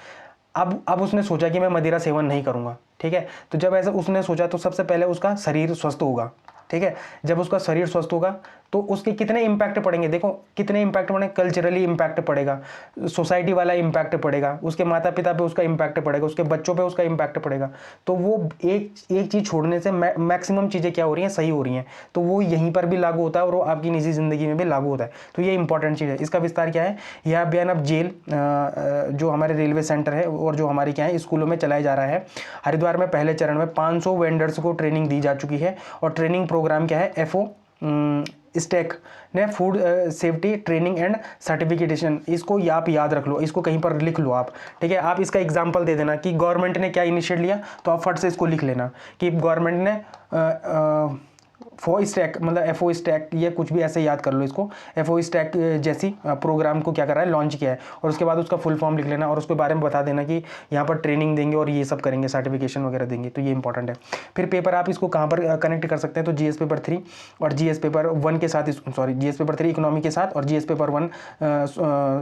अब उसने सोचा कि मैं मदिरा सेवन नहीं करूँगा। ठीक है, तो जब ऐसा उसने सोचा तो सबसे पहले उसका शरीर स्वस्थ होगा। ठीक है, जब उसका शरीर स्वस्थ होगा तो उसके कितने इम्पैक्ट पड़ेंगे, देखो कितने इम्पैक्ट पड़ेंगे, कल्चरली इम्पैक्ट पड़ेगा, सोसाइटी वाला इम्पैक्ट पड़ेगा, उसके माता पिता पे उसका इम्पैक्ट पड़ेगा, उसके बच्चों पे उसका इम्पैक्ट पड़ेगा। तो वो एक चीज़ छोड़ने से मैक्सिमम चीज़ें क्या हो रही हैं, सही हो रही हैं, तो वो यहीं पर भी लागू होता है और वो आपकी निजी ज़िंदगी में भी लागू होता है। तो ये इंपॉर्टेंट चीज़ है। इसका विस्तार क्या है, यह अभियान अब जेल, जो हमारे रेलवे सेंटर है और जो हमारी क्या है स्कूलों में चलाया जा रहा है। हरिद्वार में पहले चरण में 500 वेंडर्स को ट्रेनिंग दी जा चुकी है और ट्रेनिंग प्रोग्राम क्या है, FO स्टैक ने food safety training and certification, इसको आप याद रख लो, इसको कहीं पर लिख लो आप, ठीक है। आप इसका एग्जांपल दे देना कि गवर्नमेंट ने क्या इनिशिएट लिया, तो आप फट से इसको लिख लेना कि गवर्नमेंट ने FO स्टैक मतलब FO स्टैक, ये कुछ भी ऐसे याद कर लो इसको, FO स्टैक जैसी प्रोग्राम को क्या कर रहा है, लॉन्च किया है। और उसके बाद उसका फुल फॉर्म लिख लेना और उसके बारे में बता देना कि यहाँ पर ट्रेनिंग देंगे और ये सब करेंगे, सर्टिफिकेशन वगैरह देंगे, तो ये इंपॉर्टेंट है। फिर पेपर आप इसको कहाँ पर कनेक्ट कर सकते हैं, तो GS पेपर 3 और GS पेपर 1 के साथ, GS पेपर 3 इकोनॉमी के साथ और GS पेपर 1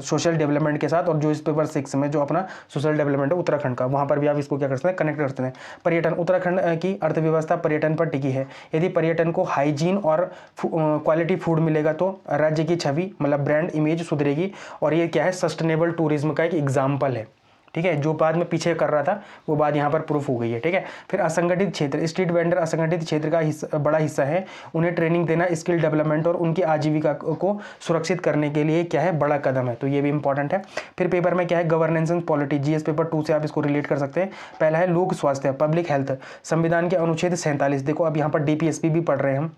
सोशल डेवलपमेंट के साथ, और जो इस पेपर 6 में जो अपना सोशल डेवलपमेंट है उत्तराखंड का, वहाँ पर भी आप इसको क्या कर सकते हैं, कनेक्ट कर सकते हैं। पर्यटन, उत्तराखंड की अर्थव्यवस्था पर्यटन पर टिकी है। यदि पर्यटन को हाइजीन और क्वालिटी फूड मिलेगा तो राज्य की छवि मतलब ब्रांड इमेज सुधरेगी, और ये क्या है, सस्टेनेबल टूरिज्म का एक एग्जाम्पल है, ठीक है। जो बाद में पीछे कर रहा था वो बात यहाँ पर प्रूफ हो गई है, ठीक है। फिर असंगठित क्षेत्र, स्ट्रीट वेंडर असंगठित क्षेत्र का बड़ा हिस्सा है, उन्हें ट्रेनिंग देना स्किल डेवलपमेंट और उनकी आजीविका को सुरक्षित करने के लिए क्या है, बड़ा कदम है, तो ये भी इंपॉर्टेंट है। फिर पेपर में क्या है, governance and polity, GS paper 2 से आप इसको रिलेट कर सकते हैं। पहला है लोक स्वास्थ्य, पब्लिक हेल्थ, संविधान के अनुच्छेद 47, देखो अब यहाँ पर DPSP भी पढ़ रहे हैं हम,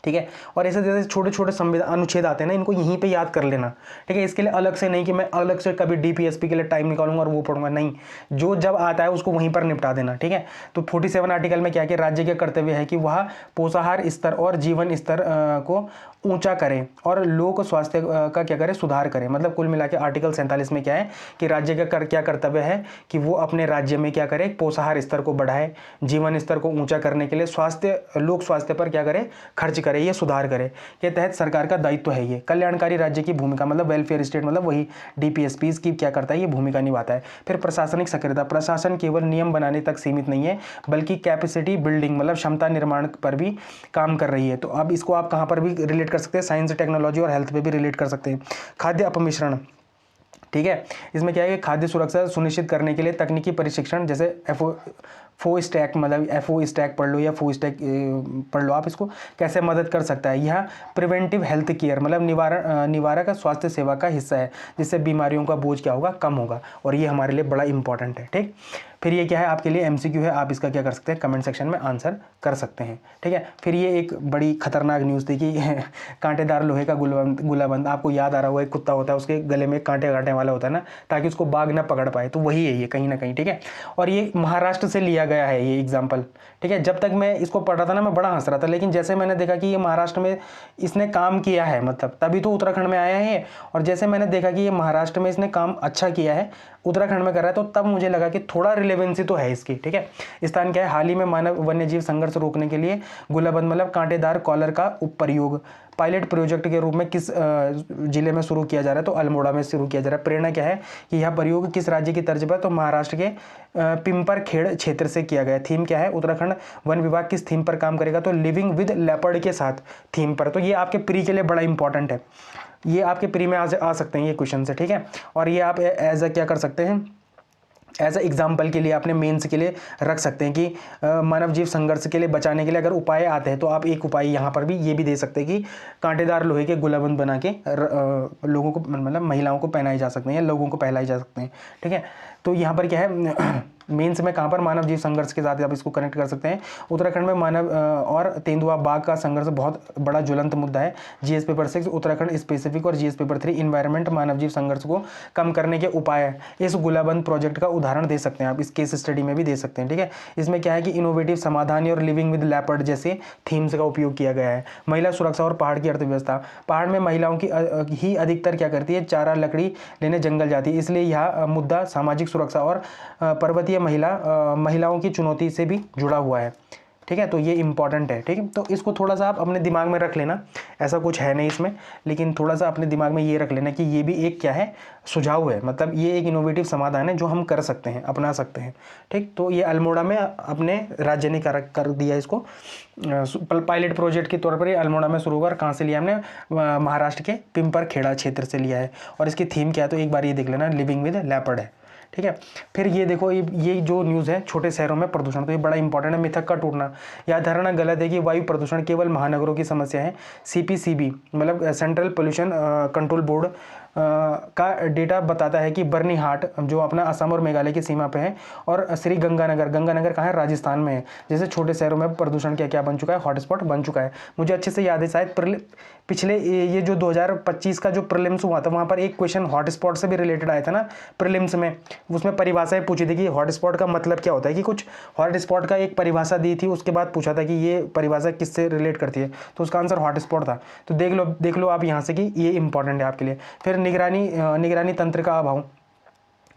ठीक है। और ऐसे जैसे छोटे छोटे संविधान अनुच्छेद आते हैं ना, इनको यहीं पे याद कर लेना, ठीक है। इसके लिए अलग से नहीं कि मैं अलग से कभी DPSP के लिए टाइम निकालूंगा और वो पढ़ूंगा, नहीं, जो जब आता है उसको वहीं पर निपटा देना, ठीक है। तो 47 आर्टिकल में क्या कि राज्य के कर्तव्य है कि वह पोषाहार स्तर और जीवन स्तर को ऊंचा करें और लोक स्वास्थ्य का क्या करें, सुधार करें। मतलब कुल मिला के आर्टिकल 47 में क्या है कि राज्य का क्या कर्तव्य है कि वो अपने राज्य में क्या करे, पोषाहार स्तर को बढ़ाए, जीवन स्तर को ऊंचा करने के लिए स्वास्थ्य, लोक स्वास्थ्य पर क्या करे, खर्च करे, ये सुधार करे, के तहत सरकार का दायित्व है। ये कल्याणकारी राज्य की भूमिका मतलब वेलफेयर स्टेट मतलब वही DPSP की क्या करता है, ये भूमिका निभाता है। फिर प्रशासनिक सक्रियता, प्रशासन केवल नियम बनाने तक सीमित नहीं है बल्कि कैपेसिटी बिल्डिंग मतलब क्षमता निर्माण पर भी काम कर रही है। तो अब इसको आप कहाँ पर भी रिलेट कर सकते हैं, साइंस टेक्नोलॉजी और हेल्थ पे भी रिलेट कर सकते हैं। खाद्य अपमिश्रण, ठीक है, इसमें क्या है कि खाद्य सुरक्षा सुनिश्चित करने के लिए तकनीकी प्रशिक्षण, जैसे FO स्टैक मतलब FO स्टैक पढ़ लो या FO स्टैक पढ़ लो, आप इसको कैसे मदद कर सकता है। यह प्रिवेंटिव हेल्थ केयर मतलब निवारक स्वास्थ्य सेवा का हिस्सा है, जिससे बीमारियों का बोझ क्या होगा, कम होगा, और ये हमारे लिए बड़ा इंपॉर्टेंट है, ठीक। फिर ये क्या है, आपके लिए MCQ है, आप इसका क्या कर सकते हैं, कमेंट सेक्शन में आंसर कर सकते हैं, ठीक है। फिर ये एक बड़ी खतरनाक न्यूज़ थी कि कांटेदार लोहे का गुलाबंद, आपको याद आ रहा होगा, एक कुत्ता होता है उसके गले में कांटे वाला होता है ना, ताकि उसको बाघ ना पकड़ पाए, तो वही है ये कहीं ना कहीं, ठीक है। और ये महाराष्ट्र से लिया गया है ये एग्जाम्पल, ठीक है। जब तक मैं इसको पढ़ रहा था ना मैं बड़ा हंस रहा था, लेकिन जैसे मैंने देखा कि ये महाराष्ट्र में इसने काम किया है, मतलब तभी तो उत्तराखंड में आया है, और जैसे मैंने देखा कि ये महाराष्ट्र में इसने काम अच्छा किया है, उत्तराखंड में कर रहा है, तो तब मुझे लगा कि थोड़ा रिलेवेंसी तो है इसकी, ठीक है। स्थान क्या है, हाल ही में मानव वन्यजीव संघर्ष रोकने के लिए गुलाबंद मतलब कांटेदार कॉलर का प्रयोग पायलट प्रोजेक्ट के रूप में किस जिले में शुरू किया जा रहा है, तो अल्मोड़ा में शुरू किया जा रहा है। प्रेरणा क्या है कि यह प्रयोग किस राज्य की तर्ज पर, तो महाराष्ट्र के पिंपरखेड़ क्षेत्र से किया गया। थीम क्या है, उत्तराखंड वन विभाग किस थीम पर काम करेगा, तो लिविंग विद लेपर्ड के साथ थीम पर। तो ये आपके प्री के लिए बड़ा इंपॉर्टेंट है, ये आपके प्री में आ सकते हैं ये क्वेश्चन से, ठीक है। और ये आप एज अ क्या कर सकते हैं, एज अ एग्जाम्पल के लिए अपने मेंस के लिए रख सकते हैं कि मानव जीव संघर्ष के लिए बचाने के लिए अगर उपाय आते हैं, तो आप एक उपाय यहाँ पर भी ये भी दे सकते हैं कि कांटेदार लोहे के गुलाबंद बना के लोगों को मतलब महिलाओं को पहनाए जा सकते हैं या लोगों को पहनाए जा सकते हैं, ठीक है। तो यहाँ पर क्या है मेंस में कहाँ पर मानव जीव संघर्ष के साथ आप इसको कनेक्ट कर सकते हैं। उत्तराखंड में मानव और तेंदुआ बाघ का संघर्ष बहुत बड़ा ज्वलंत मुद्दा है। GS पेपर 6 उत्तराखंड स्पेसिफिक और GS पेपर 3 इन्वायरमेंट मानव जीव संघर्ष को कम करने के उपाय इस गुलाबंद प्रोजेक्ट का उदाहरण दे सकते हैं, आप इस केस स्टडी में भी दे सकते हैं, ठीक है। इसमें क्या है कि इनोवेटिव समाधान और लिविंग विद लेपर्ड जैसे थीम्स का उपयोग किया गया है। महिला सुरक्षा और पहाड़ की अर्थव्यवस्था, पहाड़ में महिलाओं की ही अधिकतर क्या करती है, चारा लकड़ी लेने जंगल जाती है, इसलिए यह मुद्दा सामाजिक सुरक्षा और पर्वतीय महिलाओं की चुनौती से भी जुड़ा हुआ है। ठीक है, तो ये इंपॉर्टेंट है। ठीक है, तो इसको थोड़ा सा आप अपने दिमाग में रख लेना, ऐसा कुछ है नहीं इसमें, लेकिन थोड़ा सा अपने दिमाग में ये रख लेना कि ये भी एक क्या है, सुझाव है, मतलब ये एक इनोवेटिव समाधान है जो हम कर सकते हैं, अपना सकते हैं। ठीक, तो ये अल्मोड़ा में अपने राज्य ने कर दिया इसको, पायलट प्रोजेक्ट के तौर पर ये अल्मोड़ा में शुरू हुआ। कहाँ से लिया हमने, महाराष्ट्र के पिंपरखेड़ा क्षेत्र से लिया है। और इसकी थीम क्या है तो एक बार ये देख लेना, लिविंग विद लेपर्ड है। ठीक है, फिर ये देखो, ये जो न्यूज़ है, छोटे शहरों में प्रदूषण, तो ये बड़ा इंपॉर्टेंट है, मिथक का टूटना। यह धारणा गलत है कि वायु प्रदूषण केवल महानगरों की समस्या है। सीपीसीबी मतलब सेंट्रल पोल्यूशन कंट्रोल बोर्ड का डेटा बताता है कि बर्नीहाट जो अपना असम और मेघालय की सीमा पे है, और श्री गंगानगर, गंगानगर कहाँ है, राजस्थान में है, जैसे छोटे शहरों में प्रदूषण क्या क्या बन चुका है, हॉटस्पॉट बन चुका है। मुझे अच्छे से याद है, शायद पिछले ये जो 2025 का जो प्रीलिम्स हुआ था, वहाँ पर एक क्वेश्चन हॉटस्पॉट से भी रिलेटेड आया था ना प्रीलिम्स में, उसमें परिभाषाएं पूछी थी कि हॉटस्पॉट का मतलब क्या होता है, कि कुछ हॉटस्पॉट का एक परिभाषा दी थी, उसके बाद पूछा था कि ये परिभाषा किससे रिलेट करती है, तो उसका आंसर हॉटस्पॉट था। तो देख लो आप यहाँ से कि ये इंपॉर्टेंट है आपके लिए। फिर निगरानी तंत्र का अभाव।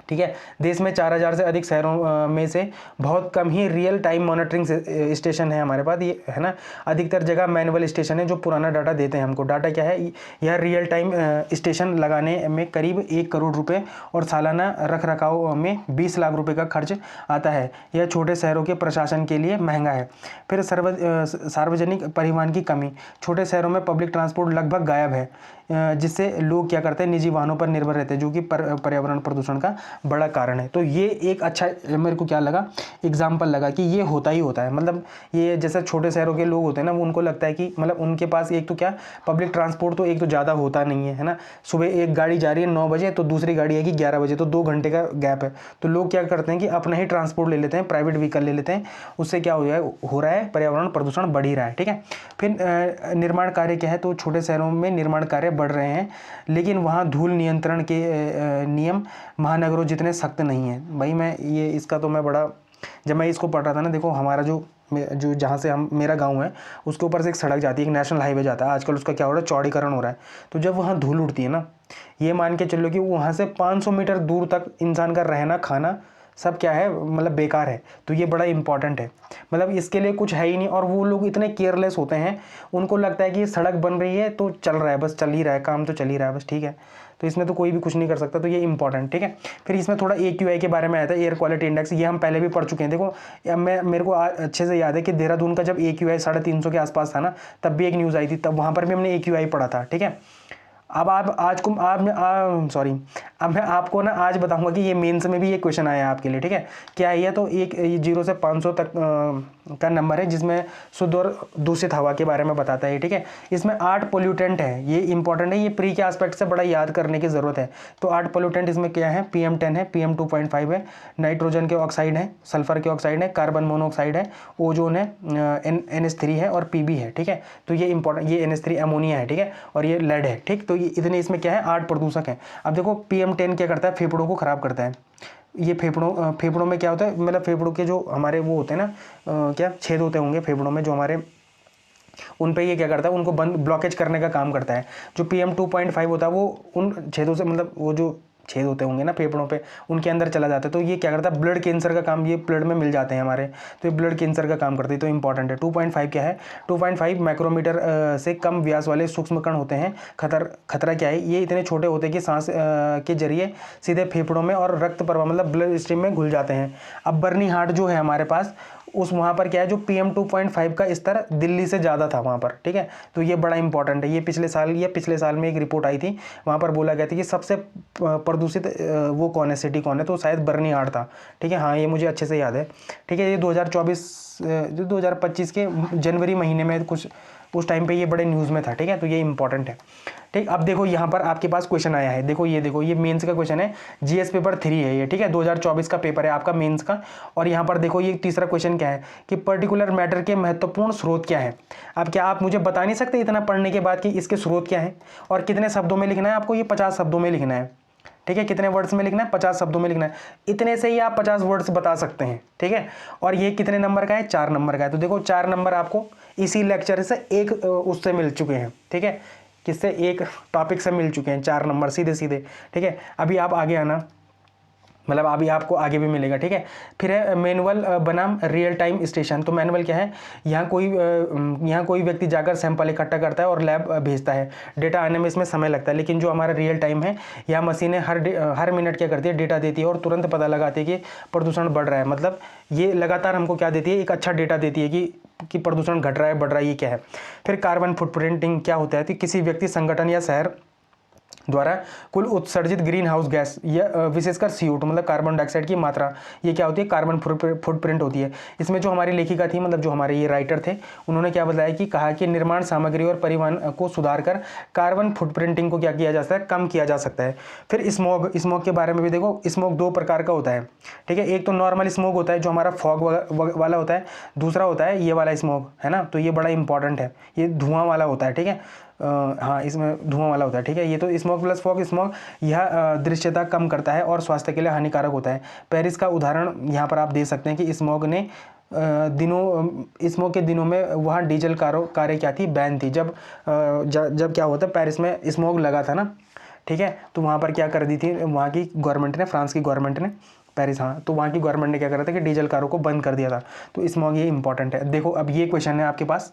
ठीक है, देश में 4000 से अधिक शहरों में से बहुत कम ही रियल टाइम मॉनिटरिंग स्टेशन है हमारे पास, ये है ना। अधिकतर जगह मैनुअल स्टेशन है जो पुराना डाटा देते हैं हमको। डाटा क्या है, यह रियल टाइम स्टेशन लगाने में करीब 1 करोड़ रुपए और सालाना रख रखाव में 20 लाख रुपए का खर्च आता है। यह छोटे शहरों के प्रशासन के लिए महंगा है। फिर सार्वजनिक परिवहन की कमी। छोटे शहरों में पब्लिक ट्रांसपोर्ट लगभग गायब है, जिससे लोग क्या करते हैं, निजी वाहनों पर निर्भर रहते हैं, जो कि पर्यावरण प्रदूषण का बड़ा कारण है। तो ये एक अच्छा मेरे को क्या लगा, एग्जाम्पल लगा कि ये होता ही होता है। मतलब ये जैसे छोटे शहरों के लोग होते हैं ना, वो उनको लगता है कि मतलब उनके पास एक तो क्या पब्लिक ट्रांसपोर्ट तो एक तो ज़्यादा होता नहीं है, है ना। सुबह एक गाड़ी जा रही है 9 बजे, तो दूसरी गाड़ी आएगी 11 बजे, तो 2 घंटे का गैप है। तो लोग क्या करते हैं कि अपना ही ट्रांसपोर्ट ले लेते हैं, प्राइवेट व्हीकल ले लेते हैं। उससे क्या हो रहा है, पर्यावरण प्रदूषण बढ़ ही रहा है। ठीक है, फिर निर्माण कार्य क्या है, तो छोटे शहरों में निर्माण कार्य बढ़ रहे हैं, लेकिन वहाँ धूल नियंत्रण के नियम महानगरों जितने सख्त नहीं है। भाई मैं ये इसका तो मैं बड़ा, जब मैं इसको पढ़ रहा था ना, देखो हमारा जो जहाँ से मेरा गांव है, उसके ऊपर से एक सड़क जाती है, एक नेशनल हाईवे जाता है। आजकल उसका क्या हो रहा है, चौड़ीकरण हो रहा है। तो जब वहाँ धूल उड़ती है ना, ये मान के चलो कि वहाँ से 500 मीटर दूर तक इंसान का रहना खाना सब क्या है, मतलब बेकार है। तो ये बड़ा इंपॉर्टेंट है, मतलब इसके लिए कुछ है ही नहीं। और वो लोग इतने केयरलेस होते हैं, उनको लगता है कि ये सड़क बन रही है तो चल रहा है, बस चल ही रहा है, काम तो चल ही रहा है बस, ठीक है। तो इसमें तो कोई भी कुछ नहीं कर सकता, तो ये इंपॉर्टेंट। ठीक है, फिर इसमें थोड़ा AQI के बारे में आया था, एयर क्वालिटी इंडेक्स, ये हम पहले भी पढ़ चुके हैं। देखो मेरे को अच्छे से याद है कि देहरादून का जब AQI 350 के आसपास था ना, तब भी एक न्यूज़ आई थी, तब वहाँ पर भी हमने AQI पढ़ा था। ठीक है, अब आप आज को अब मैं आपको ना आज बताऊंगा कि ये मेंस में भी ये क्वेश्चन आया है आपके लिए। ठीक है, क्या है ये, तो एक 0 से 500 तक का नंबर है, जिसमें शुद्ध और दूषित हवा के बारे में बताता है। ठीक है, इसमें 8 पोल्यूटेंट है, ये इंपॉर्टेंट है, ये प्री के एस्पेक्ट से बड़ा याद करने की जरूरत है। तो 8 पोल्यूटेंट इसमें क्या है, PM10 है, PM2.5 है, नाइट्रोजन के ऑक्साइड है, सल्फर के ऑक्साइड है, कार्बन मोनोऑक्साइड है, ओजोन है, NH3 है और PB है। ठीक है, तो ये इंपॉर्टेंट, ये NH3 अमोनिया है। ठीक है, और ये लेड है। ठीक, तो ये इतने इसमें क्या है, 8 प्रदूषक हैं। अब देखो PM10 क्या करता है, फेफड़ों को खराब करता है। ये फेफड़ों में क्या होता है, मतलब फेफड़ों के जो हमारे वो होते हैं ना, क्या छेद होते होंगे फेफड़ों में जो हमारे, उन पे ये क्या करता है, उनको बंद ब्लॉकेज करने का काम करता है। जो PM2.5 होता है वो उन छेदों से, मतलब वो जो छेद होते होंगे ना फेफड़ों पे, उनके अंदर चला जाता है। तो ये क्या करता है, ब्लड कैंसर का काम, ये ब्लड में मिल जाते हैं हमारे, तो ये ब्लड कैंसर का काम करते हैं। तो इंपॉर्टेंट है। 2.5 क्या है, 2.5 माइक्रोमीटर से कम व्यास वाले सूक्ष्म कण होते हैं। खतरा क्या है, ये इतने छोटे होते हैं कि सांस के जरिए सीधे फेफड़ों में और रक्त प्रवाह मतलब ब्लड स्ट्रीम में घुल जाते हैं। अब बर्नीहाट जो है हमारे पास, उस वहाँ पर क्या है, जो PM2.5 का स्तर दिल्ली से ज़्यादा था वहाँ पर। ठीक है, तो ये बड़ा इंपॉर्टेंट है। ये पिछले साल में एक रिपोर्ट आई थी, वहाँ पर बोला गया था कि सबसे प्रदूषित वो कौन है, सिटी कौन है, तो शायद बर्नीहाट था। ठीक है, हाँ ये मुझे अच्छे से याद है। ठीक है, ये 2025 के जनवरी महीने में कुछ उस टाइम पे ये बड़े न्यूज़ में था। ठीक है, तो ये इंपॉर्टेंट है। ठीक, अब देखो यहाँ पर आपके पास क्वेश्चन आया है, देखो ये मेंस का क्वेश्चन है, GS पेपर 3 है ये। ठीक है, 2024 का पेपर है आपका मेंस का। और यहाँ पर देखो ये तीसरा क्वेश्चन क्या है कि पर्टिकुलर मैटर के महत्वपूर्ण स्रोत क्या है। अब क्या आप मुझे बता नहीं सकते इतना पढ़ने के बाद कि इसके स्रोत क्या है और कितने शब्दों में लिखना है आपको, ये 50 शब्दों में लिखना है। ठीक है, कितने वर्ड्स में लिखना है, 50 शब्दों में लिखना है। इतने से ही आप 50 वर्ड्स बता सकते हैं। ठीक है, और ये कितने नंबर का है, 4 नंबर का है। तो देखो 4 नंबर आपको इसी लेक्चर से एक उससे मिल चुके हैं। ठीक है, किससे, एक टॉपिक से मिल चुके हैं 4 नंबर सीधे सीधे। ठीक है, अभी आप आगे आना, मतलब अभी आपको आगे भी मिलेगा, ठीक है। फिर है मैनुअल बनाम रियल टाइम स्टेशन। तो मैनुअल क्या है, यहाँ कोई व्यक्ति जाकर सैंपल इकट्ठा करता है और लैब भेजता है, डेटा आने में इसमें समय लगता है। लेकिन जो हमारा रियल टाइम है, यहाँ मशीनें हर मिनट क्या करती है, डेटा देती है और तुरंत पता लगाती है कि प्रदूषण बढ़ रहा है। मतलब ये लगातार हमको क्या देती है, एक अच्छा डेटा देती है कि प्रदूषण घट रहा है, बढ़ रहा है, ये क्या है। फिर कार्बन फुटप्रिंटिंग क्या होता है कि किसी व्यक्ति, संगठन या शहर द्वारा कुल उत्सर्जित ग्रीन हाउस गैस या विशेषकर CO2 मतलब कार्बन डाइऑक्साइड की मात्रा, ये क्या होती है, कार्बन फुटप्रिंट होती है। इसमें जो हमारी लेखिका थी, मतलब जो हमारे ये राइटर थे, उन्होंने क्या बताया कि कहा कि निर्माण सामग्री और परिवहन को सुधार कर कार्बन फुटप्रिंटिंग को क्या किया जा सकता है, कम किया जा सकता है। फिर स्मोग के बारे में भी देखो, स्मोग 2 प्रकार का होता है, ठीक है। एक तो नॉर्मल स्मोग होता है जो हमारा फॉग वाला होता है, दूसरा होता है ये वाला स्मोग, है ना। तो ये बड़ा इंपॉर्टेंट है, ये धुआं वाला होता है, ठीक है। हाँ, इसमें धुआं वाला होता है, ठीक है। ये तो स्मोक प्लस फॉग, स्मोक यह दृश्यता कम करता है और स्वास्थ्य के लिए हानिकारक होता है। पेरिस का उदाहरण यहाँ पर आप दे सकते हैं कि स्मोक के दिनों में वहाँ डीजल कारें क्या थी, बैन थी। जब क्या होता है, पेरिस में स्मोक लगा था ना, ठीक है। तो वहाँ पर क्या कर दी थी वहाँ की गवर्नमेंट ने, फ्रांस की गवर्नमेंट ने, पेरिस, हाँ, तो वहाँ की गवर्नमेंट ने क्या करा था कि डीजल कारों को बंद कर दिया था। तो स्मॉग ये इंपॉर्टेंट है। देखो अब ये क्वेश्चन है आपके पास,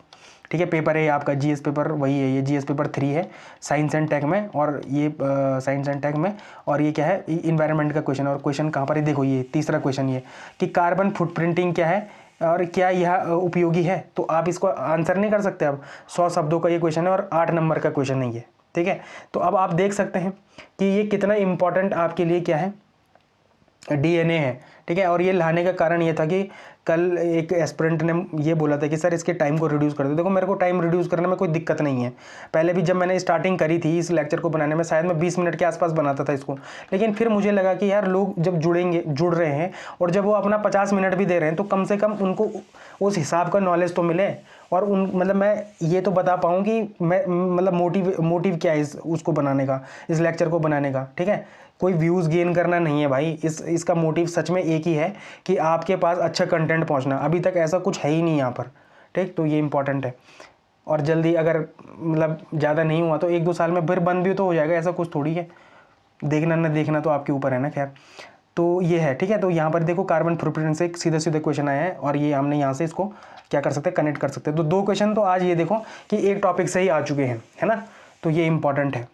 ठीक है। पेपर है आपका GS पेपर, वही है, ये GS पेपर 3 है साइंस एंड टेक में, और ये साइंस एंड टेक में, और ये क्या है, इन्वायरमेंट का क्वेश्चन। और क्वेश्चन कहाँ पर है, देखो ये तीसरा क्वेश्चन ये कि कार्बन फुटप्रिंटिंग क्या है और क्या यह उपयोगी है। तो आप इसको आंसर नहीं कर सकते। अब 100 शब्दों का ये क्वेश्चन है और 8 नंबर का क्वेश्चन नहीं है, ठीक है। तो अब आप देख सकते हैं कि ये कितना इंपॉर्टेंट आपके लिए क्या है, DNA है, ठीक है। और ये लाने का कारण ये था कि कल एक एस्पिरेंट ने ये बोला था कि सर इसके टाइम को रिड्यूस कर दो। देखो मेरे को टाइम रिड्यूस करने में कोई दिक्कत नहीं है। पहले भी जब मैंने स्टार्टिंग करी थी इस लेक्चर को बनाने में, शायद मैं 20 मिनट के आसपास बनाता था इसको, लेकिन फिर मुझे लगा कि यार लोग जब जुड़ रहे हैं और जब वो अपना 50 मिनट भी दे रहे हैं, तो कम से कम उनको उस हिसाब का नॉलेज तो मिले, और मतलब मैं ये तो बता पाऊँ कि मैं मतलब मोटिव क्या है उसको बनाने का, इस लेक्चर को बनाने का, ठीक है। कोई व्यूज़ गेन करना नहीं है भाई, इसका मोटिव सच में एक ही है कि आपके पास अच्छा कंटेंट पहुंचना। अभी तक ऐसा कुछ है ही नहीं यहाँ पर, ठीक। तो ये इंपॉर्टेंट है। और जल्दी अगर मतलब ज़्यादा नहीं हुआ तो 1-2 साल में फिर बंद भी तो हो जाएगा, ऐसा कुछ थोड़ी है। देखना न देखना तो आपके ऊपर है ना। खैर, तो ये है, ठीक है। तो यहाँ पर देखो कार्बन फुटप्रिंट से एक सीधे क्वेश्चन आया है, और ये हमने यहाँ से इसको क्या कर सकते हैं, कनेक्ट कर सकते हैं। तो 2 क्वेश्चन तो आज ये देखो कि एक टॉपिक से ही आ चुके हैं, है ना। तो ये इंपॉर्टेंट है,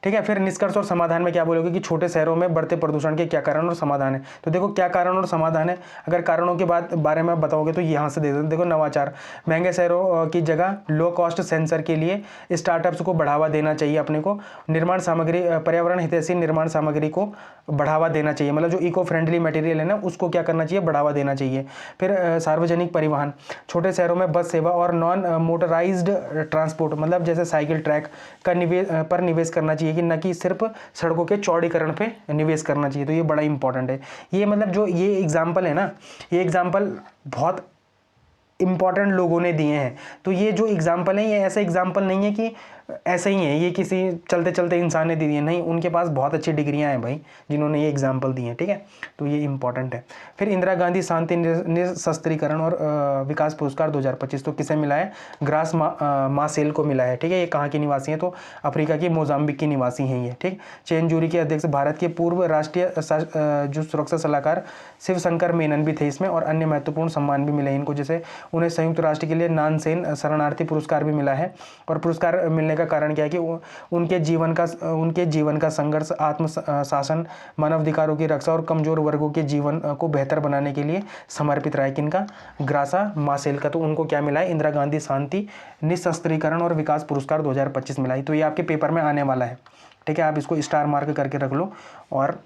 ठीक है। फिर निष्कर्ष और समाधान में क्या बोलोगे कि छोटे शहरों में बढ़ते प्रदूषण के क्या कारण और समाधान है। तो देखो क्या कारण और समाधान है, अगर कारणों के बारे में बताओगे तो यहाँ से दे दो। देखो नवाचार, महंगे शहरों की जगह लो कॉस्ट सेंसर के लिए स्टार्टअप्स को बढ़ावा देना चाहिए अपने को। निर्माण सामग्री, पर्यावरण हितैषी निर्माण सामग्री को बढ़ावा देना चाहिए, मतलब जो इको फ्रेंडली मटेरियल है ना उसको क्या करना चाहिए, बढ़ावा देना चाहिए। फिर सार्वजनिक परिवहन, छोटे शहरों में बस सेवा और नॉन मोटराइज्ड ट्रांसपोर्ट, मतलब जैसे साइकिल ट्रैक का निवेश करना चाहिए कि न कि सिर्फ सड़कों के चौड़ीकरण पे निवेश करना चाहिए। तो ये बड़ा इंपॉर्टेंट है। ये मतलब जो ये एग्जाम्पल है ना, ये एग्जाम्पल बहुत इंपॉर्टेंट लोगों ने दिए हैं। तो ये जो एग्जाम्पल है, ये ऐसा एग्जाम्पल नहीं है कि ऐसे ही है, ये किसी चलते चलते इंसान ने दी है, नहीं, उनके पास बहुत अच्छी डिग्रियां हैं भाई जिन्होंने ये एग्जाम्पल दिए हैं, ठीक है। तो ये इंपॉर्टेंट है। फिर इंदिरा गांधी शांति निशस्त्रीकरण और विकास पुरस्कार 2025 तो किसे मिला है, ग्रास मासेल को मिला है, ठीक है। ये कहाँ की निवासी है, तो अफ्रीका की मोजाम्बिक की निवासी हैं ये, ठीक। चेन जूरी के अध्यक्ष भारत के पूर्व राष्ट्रीय जो सुरक्षा सलाहकार शिव शंकर मेनन भी थे इसमें, और अन्य महत्वपूर्ण सम्मान भी मिले इनको, जैसे उन्हें संयुक्त राष्ट्र के लिए नानसेन शरणार्थी पुरस्कार भी मिला है। और पुरस्कार मिलने का कारण क्या है कि उनके जीवन का संघर्ष, आत्म शासन, मानवाधिकारों की रक्षा और कमजोर वर्गों के जीवन को बेहतर बनाने के लिए समर्पित रहा है। किनका, ग्रासा मासेल का। तो उनको क्या मिला है, इंदिरा गांधी शांति निशस्त्रीकरण और विकास पुरस्कार 2025 मिला है। तो ये आपके पेपर में आने वाला है, ठीक है। आप इसको स्टार मार्क करके रख लो और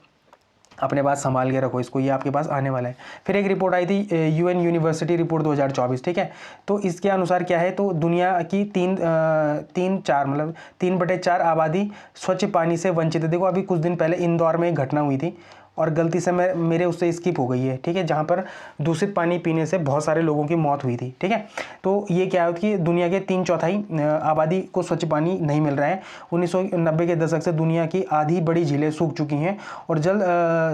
अपने पास संभाल के रखो इसको, ये आपके पास आने वाला है। फिर एक रिपोर्ट आई थी UN यूनिवर्सिटी रिपोर्ट 2024, ठीक है। तो इसके अनुसार क्या है, तो दुनिया की 3/4 आबादी स्वच्छ पानी से वंचित है। देखो अभी कुछ दिन पहले इंदौर में एक घटना हुई थी और गलती से मेरे उससे स्किप हो गई है, ठीक है, जहाँ पर दूषित पानी पीने से बहुत सारे लोगों की मौत हुई थी, ठीक है। तो ये क्या है कि दुनिया के 3/4 आबादी को स्वच्छ पानी नहीं मिल रहा है। 1990 के दशक से दुनिया की आधी बड़ी झीलें सूख चुकी हैं और जल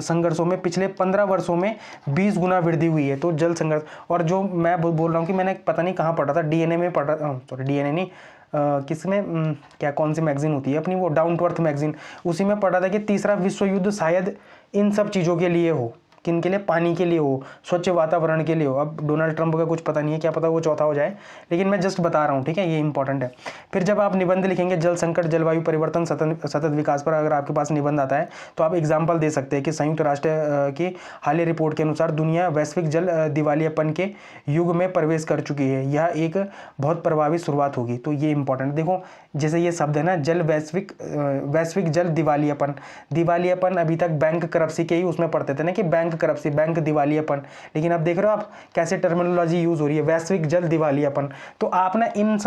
संघर्षों में पिछले 15 वर्षों में 20 गुना वृद्धि हुई है। तो जल संघर्ष, और जो मैं बोल रहा हूँ कि मैंने पता नहीं कहाँ पढ़ा था, DNA में पढ़ा, सॉरी DNA नहीं, किसमें क्या कौन सी मैगजीन होती है अपनी, वो डाउन टू अर्थ मैगजीन, उसी में पढ़ा था कि तीसरा विश्व युद्ध शायद इन सब चीज़ों के लिए हो। किन के लिए? पानी के लिए हो, स्वच्छ वातावरण के लिए हो। अब डोनाल्ड ट्रंप का कुछ पता नहीं है, क्या पता वो चौथा हो जाए, लेकिन मैं जस्ट बता रहा हूँ, ठीक है, ये इंपॉर्टेंट है। फिर जब आप निबंध लिखेंगे जल संकट, जलवायु परिवर्तन, सतत विकास पर, अगर आपके पास निबंध आता है तो आप एग्जाम्पल दे सकते हैं कि संयुक्त राष्ट्र की हालिया रिपोर्ट के अनुसार दुनिया वैश्विक जल दिवालियापन के युग में प्रवेश कर चुकी है। यह एक बहुत प्रभावी शुरुआत होगी। तो ये इंपॉर्टेंट, देखो जैसे ये शब्द है ना, जल वैश्विक जल दिवालियापन। दिवालियापन अभी तक बैंक करप्सी के ही उसमें पढ़ते थे ना, कि बैंक करप्सी, बैंक दिवालियापन, लेकिन अब देख रहे हो आप कैसे टर्मिनोलॉजी यूज हो रही है, वैश्विक जल दिवालियापन। तो आप ना इन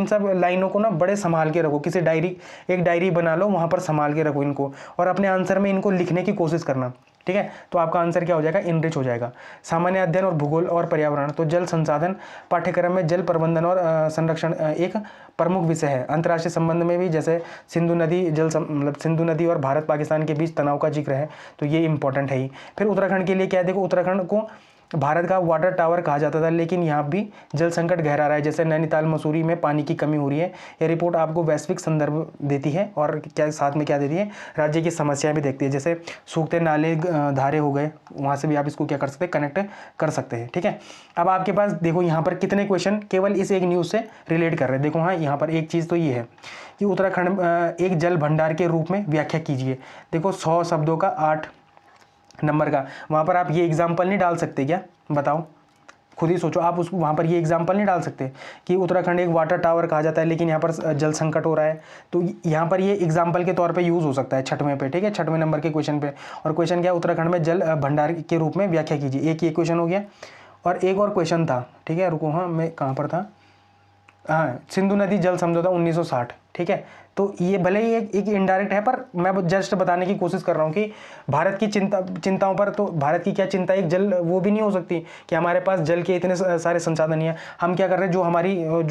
सब लाइनों को ना बड़े संभाल के रखो, किसी एक डायरी बना लो, वहां पर संभाल के रखो इनको, और अपने आंसर में इनको लिखने की कोशिश करना, ठीक है। तो आपका आंसर क्या हो जाएगा? इनरिच हो जाएगा। सामान्य अध्ययन और भूगोल और पर्यावरण, तो जल संसाधन पाठ्यक्रम में जल प्रबंधन और संरक्षण एक प्रमुख विषय है। अंतर्राष्ट्रीय संबंध में भी जैसे सिंधु नदी मतलब सिंधु नदी और भारत पाकिस्तान के बीच तनाव का जिक्र है, तो ये इंपॉर्टेंट है ही। फिर उत्तराखंड के लिए क्या है, देखो उत्तराखंड को भारत का वाटर टावर कहा जाता था, लेकिन यहाँ भी जल संकट गहरा रहा है। जैसे नैनीताल मसूरी में पानी की कमी हो रही है। यह रिपोर्ट आपको वैश्विक संदर्भ देती है, और क्या साथ में क्या देती है? राज्य की समस्याएं भी देखती है। जैसे सूखते नाले धारे हो गए, वहाँ से भी आप इसको क्या कर सकते हैं? कनेक्ट कर सकते हैं, ठीक है। अब आपके पास देखो यहाँ पर कितने क्वेश्चन केवल इस एक न्यूज़ से रिलेट कर रहे हैं। देखो हाँ, यहाँ पर एक चीज़ तो ये है कि उत्तराखंड एक जल भंडार के रूप में व्याख्या कीजिए। देखो 100 शब्दों का 8 नंबर का, वहाँ पर आप ये एग्जाम्पल नहीं डाल सकते क्या? बताओ, खुद ही सोचो। आप उसको वहाँ पर ये एग्जाम्पल नहीं डाल सकते कि उत्तराखंड एक वाटर टावर कहा जाता है, लेकिन यहाँ पर जल संकट हो रहा है। तो यहाँ पर ये एग्जाम्पल के तौर पे यूज़ हो सकता है 6वें पे, ठीक है, 6वें नंबर के क्वेश्चन पे। और क्वेश्चन क्या है? उत्तराखंड में जल भंडार के रूप में व्याख्या कीजिए। एक ये क्वेश्चन हो गया, और एक और क्वेश्चन था, ठीक है, रुको, हाँ मैं कहाँ पर था, हाँ, सिंधु नदी जल समझौता 1960, ठीक है। तो ये भले ही एक इनडायरेक्ट है, पर मैं जस्ट बताने की कोशिश कर रहा हूँ कि भारत की चिंताओं पर, तो भारत की क्या चिंता, एक जल वो भी नहीं हो सकती कि हमारे पास जल के इतने सारे संसाधन नहीं है। हम क्या कर रहे हैं, जो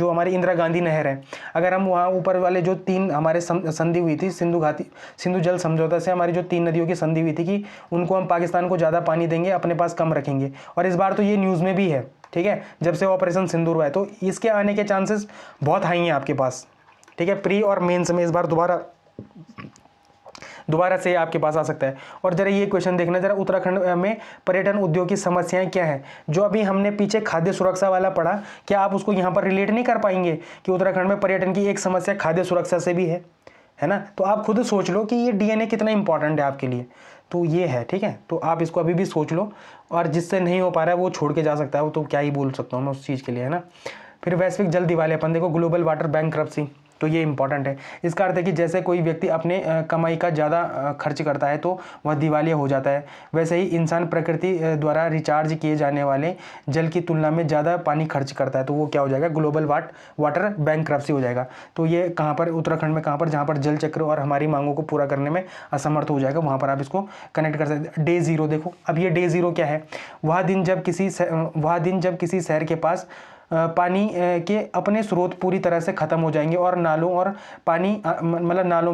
हमारी इंदिरा गांधी नहर है, अगर हम वहाँ ऊपर वाले जो 3 हमारे संधि हुई थी, सिंधु जल समझौता से हमारी जो 3 नदियों की संधि हुई थी कि उनको हम पाकिस्तान को ज़्यादा पानी देंगे, अपने पास कम रखेंगे। और इस बार तो ये न्यूज़ में भी है, ठीक है, जब से ऑपरेशन सिंदूर हुआ है, तो इसके आने के चांसेस बहुत हाई हैं आपके पास, ठीक है। प्री और मेंस में इस बार दोबारा से आपके पास आ सकता है। और जरा ये क्वेश्चन देखना, जरा उत्तराखंड में पर्यटन उद्योग की समस्याएं क्या है? जो अभी हमने पीछे खाद्य सुरक्षा वाला पढ़ा, क्या आप उसको यहाँ पर रिलेट नहीं कर पाएंगे कि उत्तराखंड में पर्यटन की एक समस्या खाद्य सुरक्षा से भी है ना? तो आप खुद सोच लो कि ये डीएनए कितना इंपॉर्टेंट है आपके लिए। तो ये है, ठीक है। तो आप इसको अभी भी सोच लो, और जिससे नहीं हो पा रहा है वो छोड़ के जा सकता है, वो तो क्या ही बोल सकता हूँ मैं उस चीज़ के लिए, है ना। फिर वैश्विक जल दिवालियापन, देखो ग्लोबल वाटर बैंक्रप्सी, तो ये इंपॉर्टेंट है। इसका अर्थ है कि जैसे कोई व्यक्ति अपने कमाई का ज़्यादा खर्च करता है तो वह दिवालिया हो जाता है, वैसे ही इंसान प्रकृति द्वारा रिचार्ज किए जाने वाले जल की तुलना में ज़्यादा पानी खर्च करता है, तो वो क्या हो जाएगा? ग्लोबल वाटर बैंक्रप्सी हो जाएगा। तो ये कहाँ पर? उत्तराखंड में कहाँ पर? जहाँ पर जल चक्र और हमारी मांगों को पूरा करने में असमर्थ हो जाएगा, वहाँ पर आप इसको कनेक्ट कर सकते हैं। डे 0 देखो, अब ये डे 0 क्या है? वह दिन जब किसी शहर के पास पानी के अपने स्रोत पूरी तरह से ख़त्म हो जाएंगे, और नालों और पानी मतलब नलों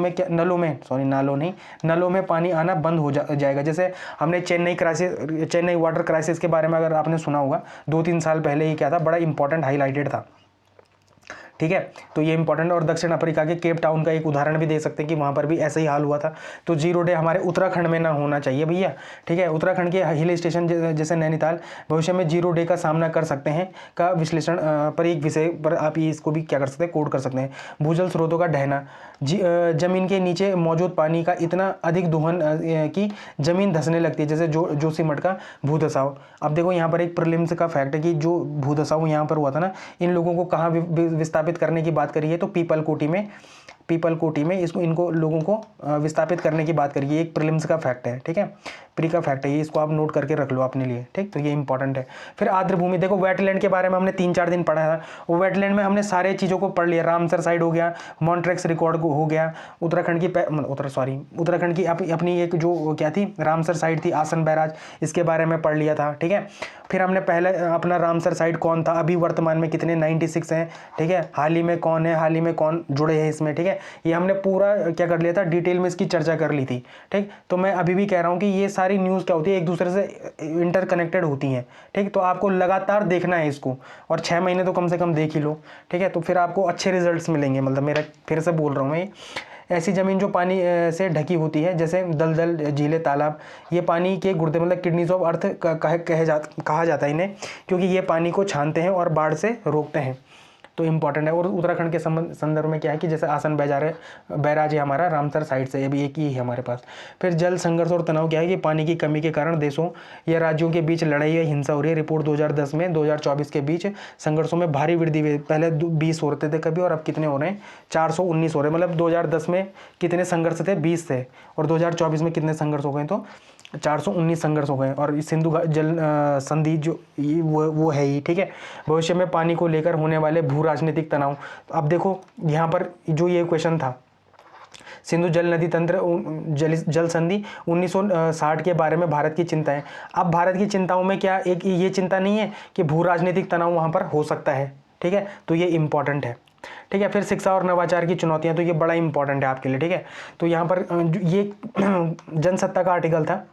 में पानी आना बंद हो जाएगा। जैसे हमने चेन्नई वाटर क्राइसिस के बारे में अगर आपने सुना होगा, 2-3 साल पहले ही क्या था, बड़ा इंपॉर्टेंट हाईलाइटेड था, ठीक है। तो ये इंपॉर्टेंट। और दक्षिण अफ्रीका के केप टाउन का एक उदाहरण भी दे सकते हैं कि वहाँ पर भी ऐसा ही हाल हुआ था। तो 0 डे हमारे उत्तराखंड में ना होना चाहिए भैया, ठीक है। उत्तराखंड के हिल स्टेशन जैसे नैनीताल भविष्य में 0 डे का सामना कर सकते हैं का विश्लेषण पर एक विषय पर आप ये इसको भी क्या कर सकते हैं? कोड कर सकते हैं। भूजल स्रोतों का ढहना, जमीन के नीचे मौजूद पानी का इतना अधिक दोहन कि जमीन धंसने लगती है, जैसे जोशीमठ का भूधसाव। अब देखो यहाँ पर एक प्रीलिम्स का फैक्ट है कि जो भूधसाव यहाँ पर हुआ था ना, इन लोगों को कहाँ विस्थापित करने की बात करी है? तो पीपल कोटी में इनको लोगों को विस्थापित करने की बात करिए। एक प्रीलिम्स का फैक्ट है, ठीक है, प्री का फैक्ट है ये, इसको आप नोट करके रख लो अपने लिए, ठीक। तो ये इंपॉर्टेंट है। फिर आर्द्र भूमि, देखो वेटलैंड के बारे में हमने 3-4 दिन पढ़ा था, वो वेटलैंड में हमने सारे चीज़ों को पढ़ लिया। रामसर साइड हो गया, मॉन्ट्रेक्स रिकॉर्ड हो गया, उत्तराखंड की अपनी एक जो क्या थी, रामसर साइड थी, आसन बैराज, इसके बारे में पढ़ लिया था, ठीक है। फिर हमने पहले अपना रामसर साइट कौन था, अभी वर्तमान में कितने 96 हैं, ठीक है, हाल ही में कौन है, हाल ही में कौन जुड़े हैं इसमें, ठीक है, ये हमने पूरा क्या कर लिया था, डिटेल में इसकी चर्चा कर ली थी, ठीक। तो मैं अभी भी कह रहा हूँ कि ये सारी न्यूज़ क्या होती है, एक दूसरे से इंटरकनेक्टेड होती हैं, ठीक। तो आपको लगातार देखना है इसको, और 6 महीने तो कम से कम देख ही लो, ठीक है, तो फिर आपको अच्छे रिजल्ट्स मिलेंगे। मतलब मेरा फिर से बोल रहा हूँ मैं, ऐसी ज़मीन जो पानी से ढकी होती है, जैसे दलदल, झीलें, तालाब, ये पानी के गुर्दे मतलब किडनीज ऑफ अर्थ कहा जाता है इन्हें, क्योंकि ये पानी को छानते हैं और बाढ़ से रोकते हैं, तो इंपॉर्टेंट है। और उत्तराखंड के संदर्भ में क्या है कि जैसे आसन बैराज है हमारा रामसर साइड से, ये भी एक ही है हमारे पास। फिर जल संघर्ष और तनाव क्या है कि पानी की कमी के कारण देशों या राज्यों के बीच लड़ाई या हिंसा हो रही है। रिपोर्ट 2010 में 2024 के बीच संघर्षों में भारी वृद्धि हुई। पहले 20 होते थे कभी, और अब कितने हो रहे हैं, 419 हो रहे हैं। मतलब 2010 में कितने संघर्ष थे, 20 थे, और 2024 में कितने संघर्ष हो गए, तो 419 संघर्ष हो गए। और सिंधु जल संधि जो वो है ही, ठीक है। भविष्य में पानी को लेकर होने वाले भू राजनीतिक तनाव, अब देखो यहाँ पर जो ये क्वेश्चन था, सिंधु जल नदी तंत्र जल संधि 1960 के बारे में भारत की चिंता है। अब भारत की चिंताओं में क्या एक ये चिंता नहीं है कि भू राजनीतिक तनाव वहाँ पर हो सकता है, ठीक है, तो ये इंपॉर्टेंट है, ठीक है। फिर शिक्षा और नवाचार की चुनौतियाँ, तो ये बड़ा इंपॉर्टेंट है आपके लिए, ठीक है। तो यहाँ पर ये जनसत्ता का आर्टिकल था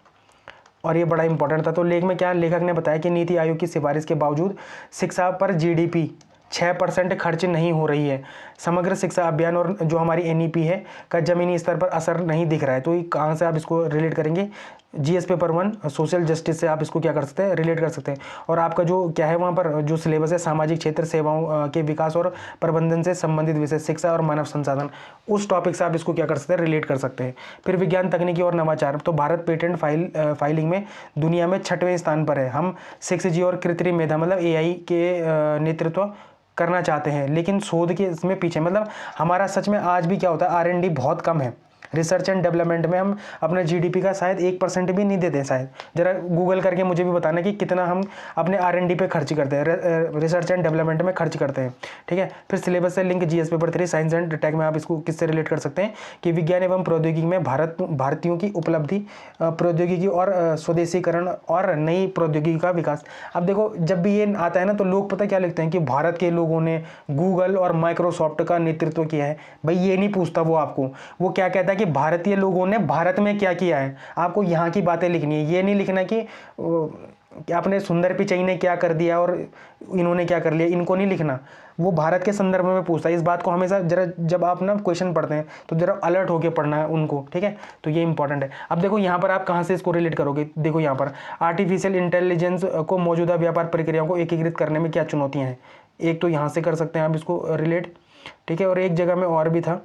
और ये बड़ा इंपॉर्टेंट था। तो लेख में क्या लेखक ने बताया कि नीति आयोग की सिफारिश के बावजूद शिक्षा पर जीडीपी 6% खर्च नहीं हो रही है। समग्र शिक्षा अभियान और जो हमारी एनईपी है का जमीनी स्तर पर असर नहीं दिख रहा है। तो कहाँ से आप इसको रिलेट करेंगे, जीएस पेपर 1 सोशल जस्टिस से आप इसको क्या कर सकते हैं, रिलेट कर सकते हैं। और आपका जो क्या है वहाँ पर जो सिलेबस है, सामाजिक क्षेत्र सेवाओं के विकास और प्रबंधन से संबंधित विषय, शिक्षा और मानव संसाधन, उस टॉपिक से आप इसको क्या कर सकते हैं, रिलेट कर सकते हैं। फिर विज्ञान, तकनीकी और नवाचार, तो भारत पेटेंट फाइलिंग में दुनिया में 6वें स्थान पर है। हम 6G और कृत्रिम मेधा मतलब AI के नेतृत्व करना चाहते हैं, लेकिन शोध के इसमें पीछे, मतलब हमारा सच में आज भी क्या होता है, R&D बहुत कम है। रिसर्च एंड डेवलपमेंट में हम अपने जीडीपी का शायद 1% भी नहीं देते। शायद जरा गूगल करके मुझे भी बताना कि कितना हम अपने R&D पे खर्च करते हैं, रिसर्च एंड डेवलपमेंट में खर्च करते हैं, ठीक है। फिर सिलेबस से link GS paper 3 science and tech में आप इसको किससे रिलेट कर सकते हैं कि विज्ञान एवं प्रौद्योगिकी में भारतीयों की उपलब्धि, प्रौद्योगिकी और स्वदेशीकरण और नई प्रौद्योगिकी का विकास। अब देखो जब भी ये आता है ना, तो लोग पता क्या लिखते हैं कि भारत के लोगों ने गूगल और माइक्रोसॉफ्ट का नेतृत्व किया है। भाई ये नहीं पूछता वो आपको, वो क्या कहता है कि भारतीय लोगों ने भारत में क्या किया है। आपको यहाँ की बातें लिखनी है, ये नहीं लिखना कि आपने सुंदर पिचई ने क्या कर दिया और इन्होंने क्या कर लिया, इनको नहीं लिखना। वो भारत के संदर्भ में पूछता है। इस बात को हमेशा जरा जब आप ना क्वेश्चन पढ़ते हैं तो जरा अलर्ट होकर पढ़ना है उनको, ठीक है। तो ये इंपॉर्टेंट है। अब देखो यहाँ पर आप कहाँ से इसको रिलेट करोगे, देखो यहाँ पर आर्टिफिशियल इंटेलिजेंस को मौजूदा व्यापार प्रक्रियाओं को एकीकृत करने में क्या चुनौतियाँ हैं। एक तो यहाँ से कर सकते हैं आप इसको रिलेट, ठीक है। और एक जगह में और भी था,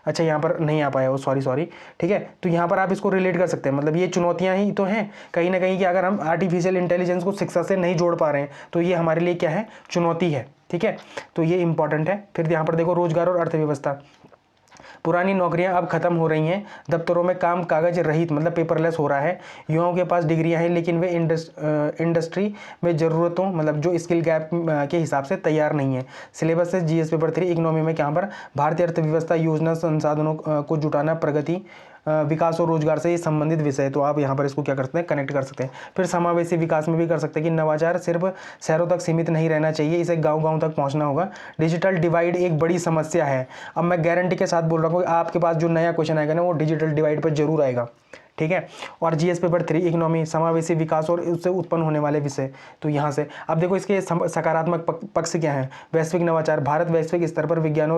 अच्छा यहाँ पर नहीं आ पाया वो, सॉरी, ठीक है। तो यहाँ पर आप इसको रिलेट कर सकते हैं, मतलब ये चुनौतियाँ ही तो हैं कहीं ना कहीं कि अगर हम आर्टिफिशियल इंटेलिजेंस को शिक्षा से नहीं जोड़ पा रहे हैं तो ये हमारे लिए क्या है, चुनौती है, ठीक है। तो ये इंपॉर्टेंट है। फिर यहाँ पर देखो रोजगार और अर्थव्यवस्था, पुरानी नौकरियां अब खत्म हो रही हैं, दफ्तरों में काम कागज रहित मतलब पेपरलेस हो रहा है। युवाओं के पास डिग्रियां हैं लेकिन वे इंडस्ट्री में ज़रूरतों मतलब जो स्किल गैप के हिसाब से तैयार नहीं है। सिलेबस से जीएस पेपर 3 इकोनॉमी में यहाँ पर भारतीय अर्थव्यवस्था, योजना, संसाधनों को जुटाना, प्रगति, विकास और रोजगार से संबंधित विषय। तो आप यहाँ पर इसको क्या करते हैं, कनेक्ट कर सकते हैं। फिर समावेशी विकास में भी कर सकते हैं कि नवाचार सिर्फ शहरों तक सीमित नहीं रहना चाहिए, इसे गांव-गांव तक पहुँचना होगा। डिजिटल डिवाइड एक बड़ी समस्या है। अब मैं गारंटी के साथ बोल रहा हूँ आपके पास जो नया क्वेश्चन आएगा ना वो डिजिटल डिवाइड पर जरूर आएगा, ठीक है। और जीएस पेपर 3 इकोनॉमी, समावेशी विकास और उससे उत्पन्न होने वाले विषय। तो यहाँ से अब देखो इसके सकारात्मक पक्ष क्या है। वैश्विक नवाचार, भारत वैश्विक स्तर पर विज्ञान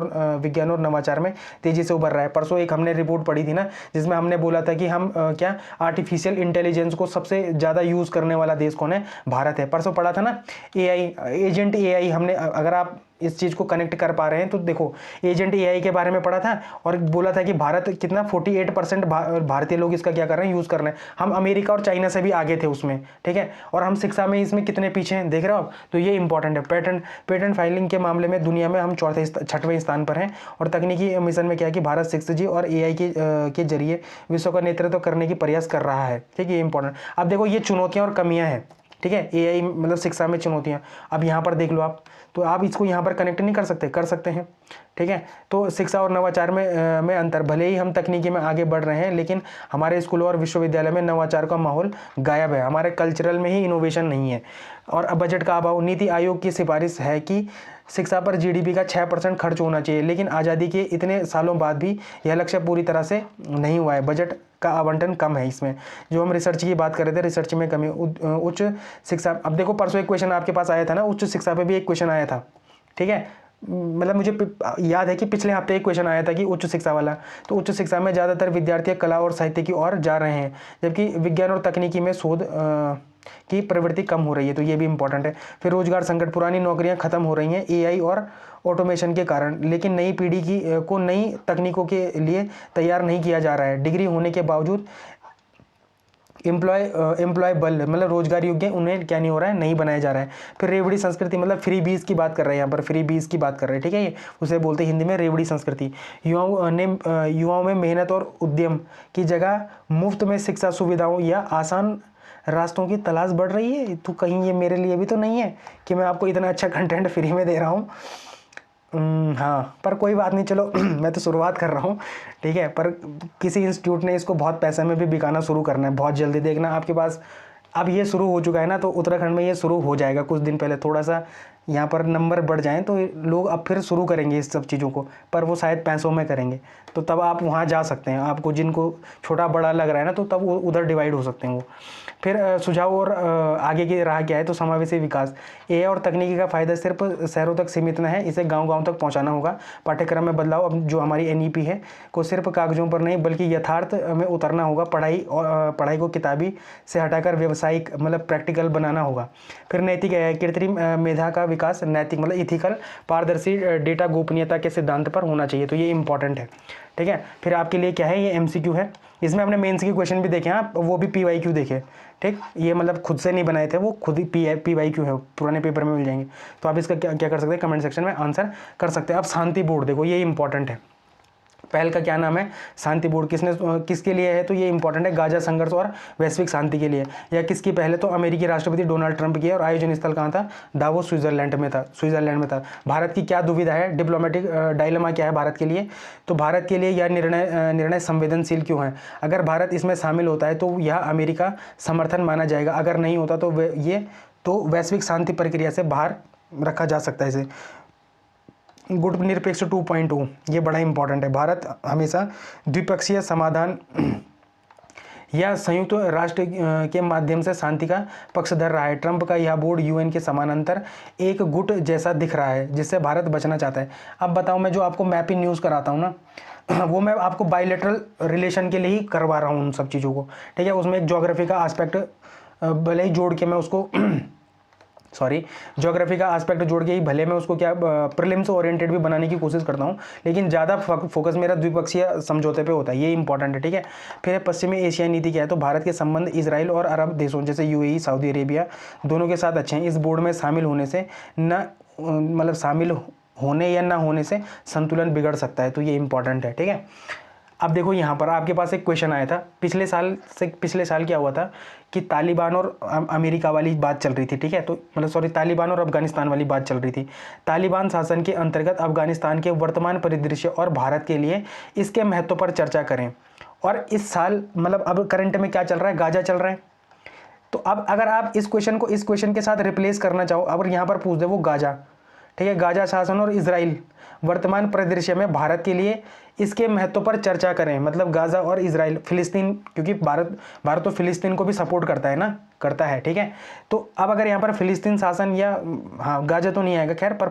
और नवाचार में तेजी से उभर रहा है। परसों एक हमने रिपोर्ट पढ़ी थी ना जिसमें हमने बोला था कि हम क्या आर्टिफिशियल इंटेलिजेंस को सबसे ज़्यादा यूज़ करने वाला देश कौन है, भारत है। परसों पढ़ा था ना AI, एजेंट AI। हमने अगर आप इस चीज़ को कनेक्ट कर पा रहे हैं तो देखो एजेंट AI के बारे में पढ़ा था और बोला था कि भारत कितना 48% भारतीय लोग इसका क्या कर रहे हैं, यूज़ कर रहे हैं। हम अमेरिका और चाइना से भी आगे थे उसमें, ठीक है। और हम शिक्षा में इसमें कितने पीछे हैं देख रहे हो आप। तो ये इंपॉर्टेंट है। पेटेंट फाइलिंग के मामले में दुनिया में हम 6वें स्थान पर हैं। और तकनीकी मिशन में क्या है कि भारत 6G और AI के जरिए विश्व का नेतृत्व करने की प्रयास कर रहा है, ठीक है। ये इंपॉर्टेंट। अब देखो ये चुनौतियाँ और कमियाँ हैं, ठीक है, AI मतलब शिक्षा में चुनौतियाँ। अब यहाँ पर देख लो आप, तो आप इसको यहाँ पर कनेक्ट नहीं कर सकते, कर सकते हैं, ठीक है। तो शिक्षा और नवाचार में अंतर, भले ही हम तकनीकी में आगे बढ़ रहे हैं लेकिन हमारे स्कूलों और विश्वविद्यालय में नवाचार का माहौल गायब है, हमारे कल्चरल में ही इनोवेशन नहीं है। और अब बजट का अभाव, नीति आयोग की सिफारिश है कि शिक्षा पर GDP का 6% खर्च होना चाहिए, लेकिन आज़ादी के इतने सालों बाद भी यह लक्ष्य पूरी तरह से नहीं हुआ है। बजट का आवंटन कम है इसमें। जो हम रिसर्च की बात कर रहे थे, रिसर्च में कमी। उच्च शिक्षा, अब देखो परसों एक क्वेश्चन आपके पास आया था ना, उच्च शिक्षा पे भी एक क्वेश्चन आया था, ठीक है। मतलब मुझे याद है कि पिछले हफ्ते एक क्वेश्चन आया था कि उच्च शिक्षा वाला। तो उच्च शिक्षा में ज़्यादातर विद्यार्थी कला और साहित्य की ओर जा रहे हैं, जबकि विज्ञान और तकनीकी में शोध की प्रवृत्ति कम हो रही है, तो ये भी इंपॉर्टेंट है। फिर रोजगार संकट, पुरानी नौकरियां खत्म हो रही हैं AI और ऑटोमेशन के कारण, लेकिन नई पीढ़ी को नई तकनीकों के लिए तैयार नहीं किया जा रहा है। डिग्री होने के बावजूद एम्प्लॉयबल मतलब रोजगार योग्य उन्हें क्या नहीं हो रहा है, नहीं बनाया जा रहा है। फिर रेवड़ी संस्कृति, मतलब फ्री बीज की बात कर रहे हैं यहाँ पर, फ्री बीज की बात कर रहे हैं, ठीक है। ये उसे बोलते हैं हिंदी में रेवड़ी संस्कृति। युवाओं में मेहनत और उद्यम की जगह मुफ्त में शिक्षा सुविधाओं या आसान रास्तों की तलाश बढ़ रही है। तो कहीं ये मेरे लिए भी तो नहीं है कि मैं आपको इतना अच्छा कंटेंट फ्री में दे रहा हूँ। हाँ, पर कोई बात नहीं, चलो मैं तो शुरुआत कर रहा हूँ, ठीक है। पर किसी इंस्टीट्यूट ने इसको बहुत पैसे में भी बिकाना शुरू करना है, बहुत जल्दी। देखना आपके पास अब ये शुरू हो चुका है ना, तो उत्तराखंड में ये शुरू हो जाएगा कुछ दिन पहले। थोड़ा सा यहाँ पर नंबर बढ़ जाएं तो लोग अब फिर शुरू करेंगे इस सब चीज़ों को, पर वो शायद पैसों में करेंगे। तो तब आप वहाँ जा सकते हैं, आपको जिनको छोटा बड़ा लग रहा है ना, तो तब वो उधर डिवाइड हो सकते हैं वो। फिर सुझाव और आगे की राह क्या है, तो समावेशी विकास। AI और तकनीकी का फायदा सिर्फ शहरों तक सीमित न है, इसे गांव-गांव तक पहुंचाना होगा। पाठ्यक्रम में बदलाव, अब जो हमारी NEP है को सिर्फ कागजों पर नहीं बल्कि यथार्थ में उतरना होगा। पढ़ाई को किताबी से हटाकर व्यवसायिक मतलब प्रैक्टिकल बनाना होगा। फिर नैतिक है, कृत्रिम मेधा का विकास नैतिक मतलब इथिकल, पारदर्शी, डेटा गोपनीयता के सिद्धांत पर होना चाहिए, तो ये इंपॉर्टेंट है, ठीक है। फिर आपके लिए क्या है, ये MCQ है, इसमें आपने मेंस के क्वेश्चन भी देखे हैं, वो भी PYQ देखे, ठीक। ये मतलब खुद से नहीं बनाए थे, वो खुद ही PYQ है, पुराने पेपर में मिल जाएंगे। तो आप इसका क्या कर सकते हैं, कमेंट सेक्शन में आंसर कर सकते हैं। अब शांति बोर्ड देखो, ये इंपॉर्टेंट है। पहल का क्या नाम है, शांति बोर्ड, किसके लिए है, तो ये इंपॉर्टेंट है, गाजा संघर्ष और वैश्विक शांति के लिए। या किसकी पहले, तो अमेरिकी राष्ट्रपति डोनाल्ड ट्रंप की है, और आयोजन स्थल कहाँ था, दावोस स्विट्जरलैंड में था। भारत की क्या दुविधा है, डिप्लोमेटिक डायलेमा क्या है भारत के लिए, तो भारत के लिए यह निर्णय संवेदनशील क्यों है। अगर भारत इसमें शामिल होता है तो यह अमेरिका समर्थन माना जाएगा, अगर नहीं होता तो वैश्विक शांति प्रक्रिया से बाहर रखा जा सकता है इसे। गुट निरपेक्ष 2.2, ये बड़ा इंपॉर्टेंट है। भारत हमेशा द्विपक्षीय समाधान या संयुक्त राष्ट्र के माध्यम से शांति का पक्षधर रहा है। ट्रंप का यह बोर्ड UN के समानांतर एक गुट जैसा दिख रहा है, जिससे भारत बचना चाहता है। अब बताओ, मैं जो आपको मैपिंग न्यूज़ कराता हूँ ना, वो मैं आपको बायलैटरल रिलेशन के लिए ही करवा रहा हूँ उन सब चीज़ों को, ठीक है। उसमें एक ज्योग्राफी का एस्पेक्ट भले ही जोड़ के मैं उसको ज्योग्राफी का एस्पेक्ट जोड़ के ही भले मैं उसको क्या प्रीलिम्स ओरिएंटेड भी बनाने की कोशिश करता हूँ, लेकिन ज़्यादा फोकस मेरा द्विपक्षीय समझौते पे होता है, ये इंपॉर्टेंट है, ठीक है। फिर पश्चिमी एशियाई नीति क्या है, तो भारत के संबंध इजराइल और अरब देशों जैसे UAE, सऊदी अरेबिया दोनों के साथ अच्छे हैं। इस बोर्ड में शामिल होने से शामिल होने या ना होने से संतुलन बिगड़ सकता है, तो ये इंपॉर्टेंट है, ठीक है। अब देखो यहाँ पर आपके पास एक क्वेश्चन आया था पिछले साल क्या हुआ था कि तालिबान और अमेरिका वाली बात चल रही थी, ठीक है। तो तालिबान और अफगानिस्तान वाली बात चल रही थी। तालिबान शासन के अंतर्गत अफगानिस्तान के वर्तमान परिदृश्य और भारत के लिए इसके महत्व पर चर्चा करें। और इस साल अब करंट में क्या चल रहा है, गाजा चल रहा है। तो अब अगर आप इस क्वेश्चन के साथ रिप्लेस करना चाहो, अगर यहाँ पर पूछ दे वो गाजा, ठीक है, गाजा शासन और इजराइल वर्तमान परिदृश्य में भारत के लिए इसके महत्व पर चर्चा करें। मतलब गाजा और इजराइल, फिलिस्तीन, क्योंकि भारत तो फिलिस्तीन को भी सपोर्ट करता है, ठीक है। तो अब अगर यहाँ पर फिलिस्तीन शासन या गाजा तो नहीं आएगा खैर, पर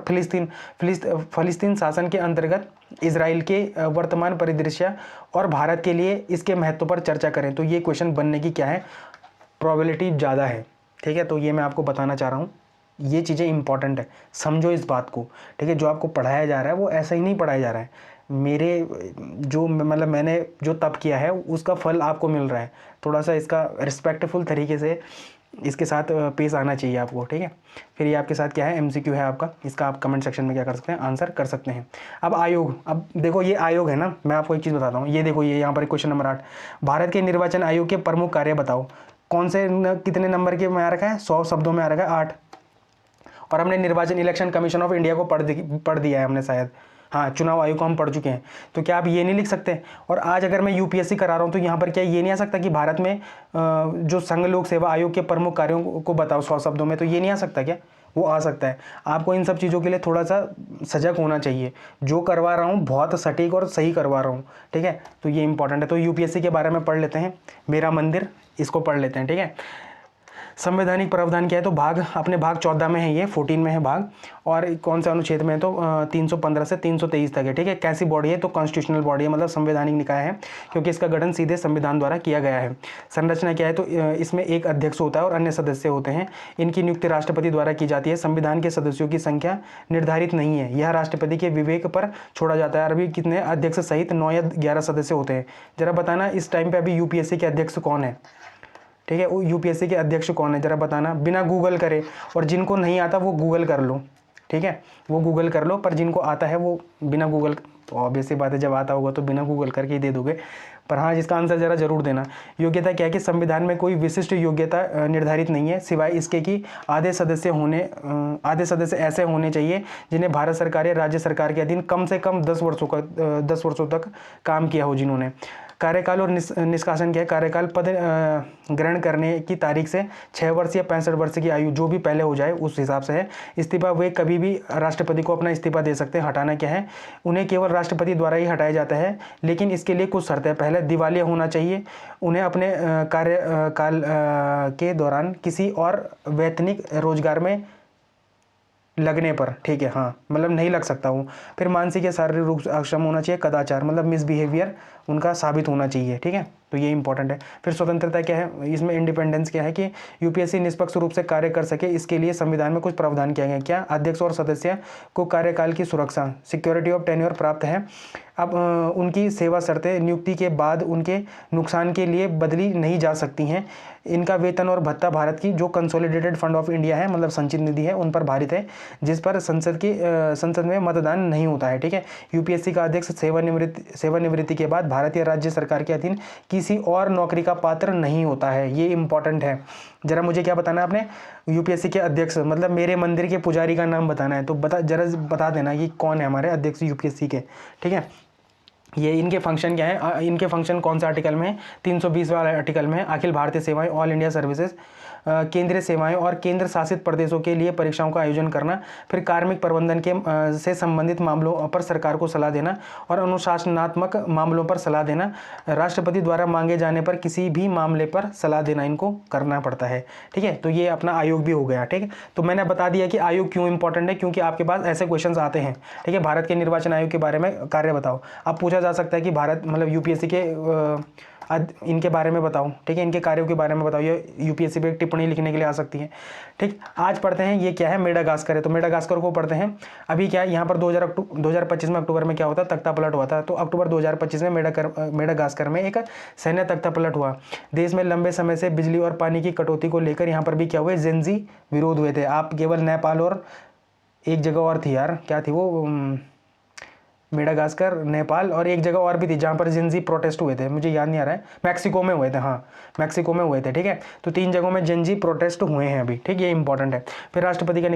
फिलिस्तीन शासन के अंतर्गत इजराइल के वर्तमान परिदृश्य और भारत के लिए इसके महत्व पर चर्चा करें, तो ये क्वेश्चन बनने की क्या है, प्रोबेबिलिटी ज़्यादा है, ठीक है। तो ये मैं आपको बताना चाह रहा हूँ, ये चीज़ें इंपॉर्टेंट है, समझो इस बात को, ठीक है। जो आपको पढ़ाया जा रहा है वो ऐसा ही नहीं पढ़ाया जा रहा है। मैंने जो तप किया है उसका फल आपको मिल रहा है। थोड़ा सा इसका रिस्पेक्टफुल तरीके से इसके साथ पेश आना चाहिए आपको, ठीक है। फिर ये आपके साथ क्या है, MCQ है आपका, इसका आप कमेंट सेक्शन में क्या कर सकते हैं, आंसर कर सकते हैं। अब आयोग, अब देखो ये आयोग है ना, मैं आपको एक चीज़ बताता हूँ, ये देखो ये यहाँ पर क्वेश्चन नंबर 8, भारत के निर्वाचन आयोग के प्रमुख कार्य बताओ। कौन से कितने नंबर के में आ रखा है, 100 शब्दों में आ रखा है 8। और हमने निर्वाचन इलेक्शन कमीशन ऑफ इंडिया को पढ़ दिया है हमने शायद, हाँ चुनाव आयोग को हम पढ़ चुके हैं। तो क्या आप ये नहीं लिख सकते? और आज अगर मैं यूपीएससी करा रहा हूँ तो यहाँ पर क्या ये नहीं आ सकता कि भारत में जो संघ लोक सेवा आयोग के प्रमुख कार्यों को बताओ 100 शब्दों में, तो ये नहीं आ सकता क्या? वो आ सकता है। आपको इन सब चीज़ों के लिए थोड़ा सा सजग होना चाहिए। जो करवा रहा हूँ बहुत सटीक और सही करवा रहा हूँ, ठीक है। तो ये इंपॉर्टेंट है। तो यूपीएससी के बारे में पढ़ लेते हैं, मेरा मंदिर, इसको पढ़ लेते हैं, ठीक है। संवैधानिक प्रावधान क्या है? तो भाग अपने भाग 14 में है, ये 14 में है भाग। और कौन सा अनुच्छेद में है? तो 315 से 323 तक है, ठीक है। कैसी बॉडी है? तो कॉन्स्टिट्यूशनल बॉडी है, मतलब संवैधानिक निकाय है, क्योंकि इसका गठन सीधे संविधान द्वारा किया गया है। संरचना क्या है? तो इसमें एक अध्यक्ष होता है और अन्य सदस्य होते हैं। इनकी नियुक्ति राष्ट्रपति द्वारा की जाती है। संविधान के सदस्यों की संख्या निर्धारित नहीं है, यह राष्ट्रपति के विवेक पर छोड़ा जाता है। अभी कितने अध्यक्ष सहित 9 या 11 सदस्य होते हैं? जरा बताना इस टाइम पे अभी यूपीएससी के अध्यक्ष कौन है, ठीक है। वो यूपीएससी के अध्यक्ष कौन है जरा बताना, बिना गूगल करे। और जिनको नहीं आता वो गूगल कर लो, ठीक है, वो गूगल कर लो। पर जिनको आता है वो बिना गूगल, ऑब्वियस सी बात है जब आता होगा तो बिना गूगल करके ही दे दोगे। पर हाँ, इसका आंसर जरा जरूर देना। योग्यता क्या है कि संविधान में कोई विशिष्ट योग्यता निर्धारित नहीं है, सिवाय इसके कि आधे सदस्य ऐसे होने चाहिए जिन्हें भारत सरकार या राज्य सरकार के अधीन कम से कम 10 वर्षों तक काम किया हो जिन्होंने। कार्यकाल और निष्कासन क्या है? कार्यकाल पद ग्रहण करने की तारीख से 6 वर्ष या 65 वर्ष की आयु जो भी पहले हो जाए उस हिसाब से है। इस्तीफा वे कभी भी राष्ट्रपति को अपना इस्तीफा दे सकते हैं। हटाना क्या है? उन्हें केवल राष्ट्रपति द्वारा ही हटाया जाता है, लेकिन इसके लिए कुछ शर्तें। पहले दिवालिया होना चाहिए, उन्हें अपने कार्यकाल के दौरान किसी और वैतनिक रोजगार में लगने पर, ठीक है, हाँ मतलब नहीं लग सकता हूँ। फिर मानसिक या शारीरिक रूप से अक्षम होना चाहिए। कदाचार मतलब मिसबिहेवियर उनका साबित होना चाहिए, ठीक है। तो ये इंपॉर्टेंट है। फिर स्वतंत्रता क्या है? इसमें इंडिपेंडेंस क्या है कि यूपीएससी निष्पक्ष रूप से कार्य कर सके, इसके लिए संविधान में कुछ प्रावधान किया गया। क्या? अध्यक्ष और सदस्य को कार्यकाल की सुरक्षा, सिक्योरिटी ऑफ टेन्योर प्राप्त है। अब उनकी सेवा शर्तें नियुक्ति के बाद उनके नुकसान के लिए बदली नहीं जा सकती हैं। इनका वेतन और भत्ता भारत की जो कंसोलिडेटेड फंड ऑफ इंडिया है, मतलब संचित निधि है, उन पर भारित है, जिस पर संसद में मतदान नहीं होता है, ठीक है। यूपीएससी का अध्यक्ष सेवानिवृत्ति के बाद भारतीय राज्य सरकार के अधीन किसी और नौकरी का पात्र नहीं होता है। ये इंपॉर्टेंट है। जरा मुझे क्या बताना है आपने? यूपीएससी के अध्यक्ष मतलब मेरे मंदिर के पुजारी का नाम बताना है। तो जरा बता देना ये कौन है हमारे अध्यक्ष यूपीएससी के, ठीक है। ये इनके फंक्शन क्या है? इनके फंक्शन कौन से आर्टिकल में है? 320 वाले आर्टिकल में है। अखिल भारतीय सेवाएं, ऑल इंडिया सर्विसेज, केंद्रीय सेवाएं और केंद्र शासित प्रदेशों के लिए परीक्षाओं का आयोजन करना। फिर कार्मिक प्रबंधन के से संबंधित मामलों पर सरकार को सलाह देना और अनुशासनात्मक मामलों पर सलाह देना। राष्ट्रपति द्वारा मांगे जाने पर किसी भी मामले पर सलाह देना इनको करना पड़ता है, ठीक है। तो ये अपना आयोग भी हो गया, ठीक है। तो मैंने बता दिया कि आयोग क्यों इंपॉर्टेंट है, क्योंकि आपके पास ऐसे क्वेश्चन आते हैं, ठीक है। भारत के निर्वाचन आयोग के बारे में कार्य बताओ। अब पूछा जा सकता है कि भारत मतलब यूपीएससी के इनके बारे में बताओ, ठीक है, इनके कार्यों के बारे में बताओ। ये यूपीएससी पे एक टिप्पणी लिखने के लिए आ सकती है, ठीक। आज पढ़ते हैं ये क्या है? मेडागास्कर है। तो मेडागास्कर को पढ़ते हैं। अभी क्या है यहाँ पर 2025 में अक्टूबर में क्या होता है? तख्ता पलट हुआ था। तो अक्टूबर 2025 में मेडागास्कर में एक सैन्य तख्ता पलट हुआ। देश में लंबे समय से बिजली और पानी की कटौती को लेकर यहाँ पर भी क्या हुए? जेनजी विरोध हुए थे। आप केवल नेपाल और एक जगह और थी यार, क्या थी वो? मेडागास्कर, नेपाल और एक जगह और भी थी जहाँ पर जेनजी प्रोटेस्ट हुए थे, मुझे याद नहीं आ रहा है। मैक्सिको में हुए थे, हाँ मैक्सिको में हुए थे, ठीक है। तो 3 जगहों में जेनजी प्रोटेस्ट हुए हैं अभी, ठीक, ये इंपॉर्टेंट है। फिर राष्ट्रपति का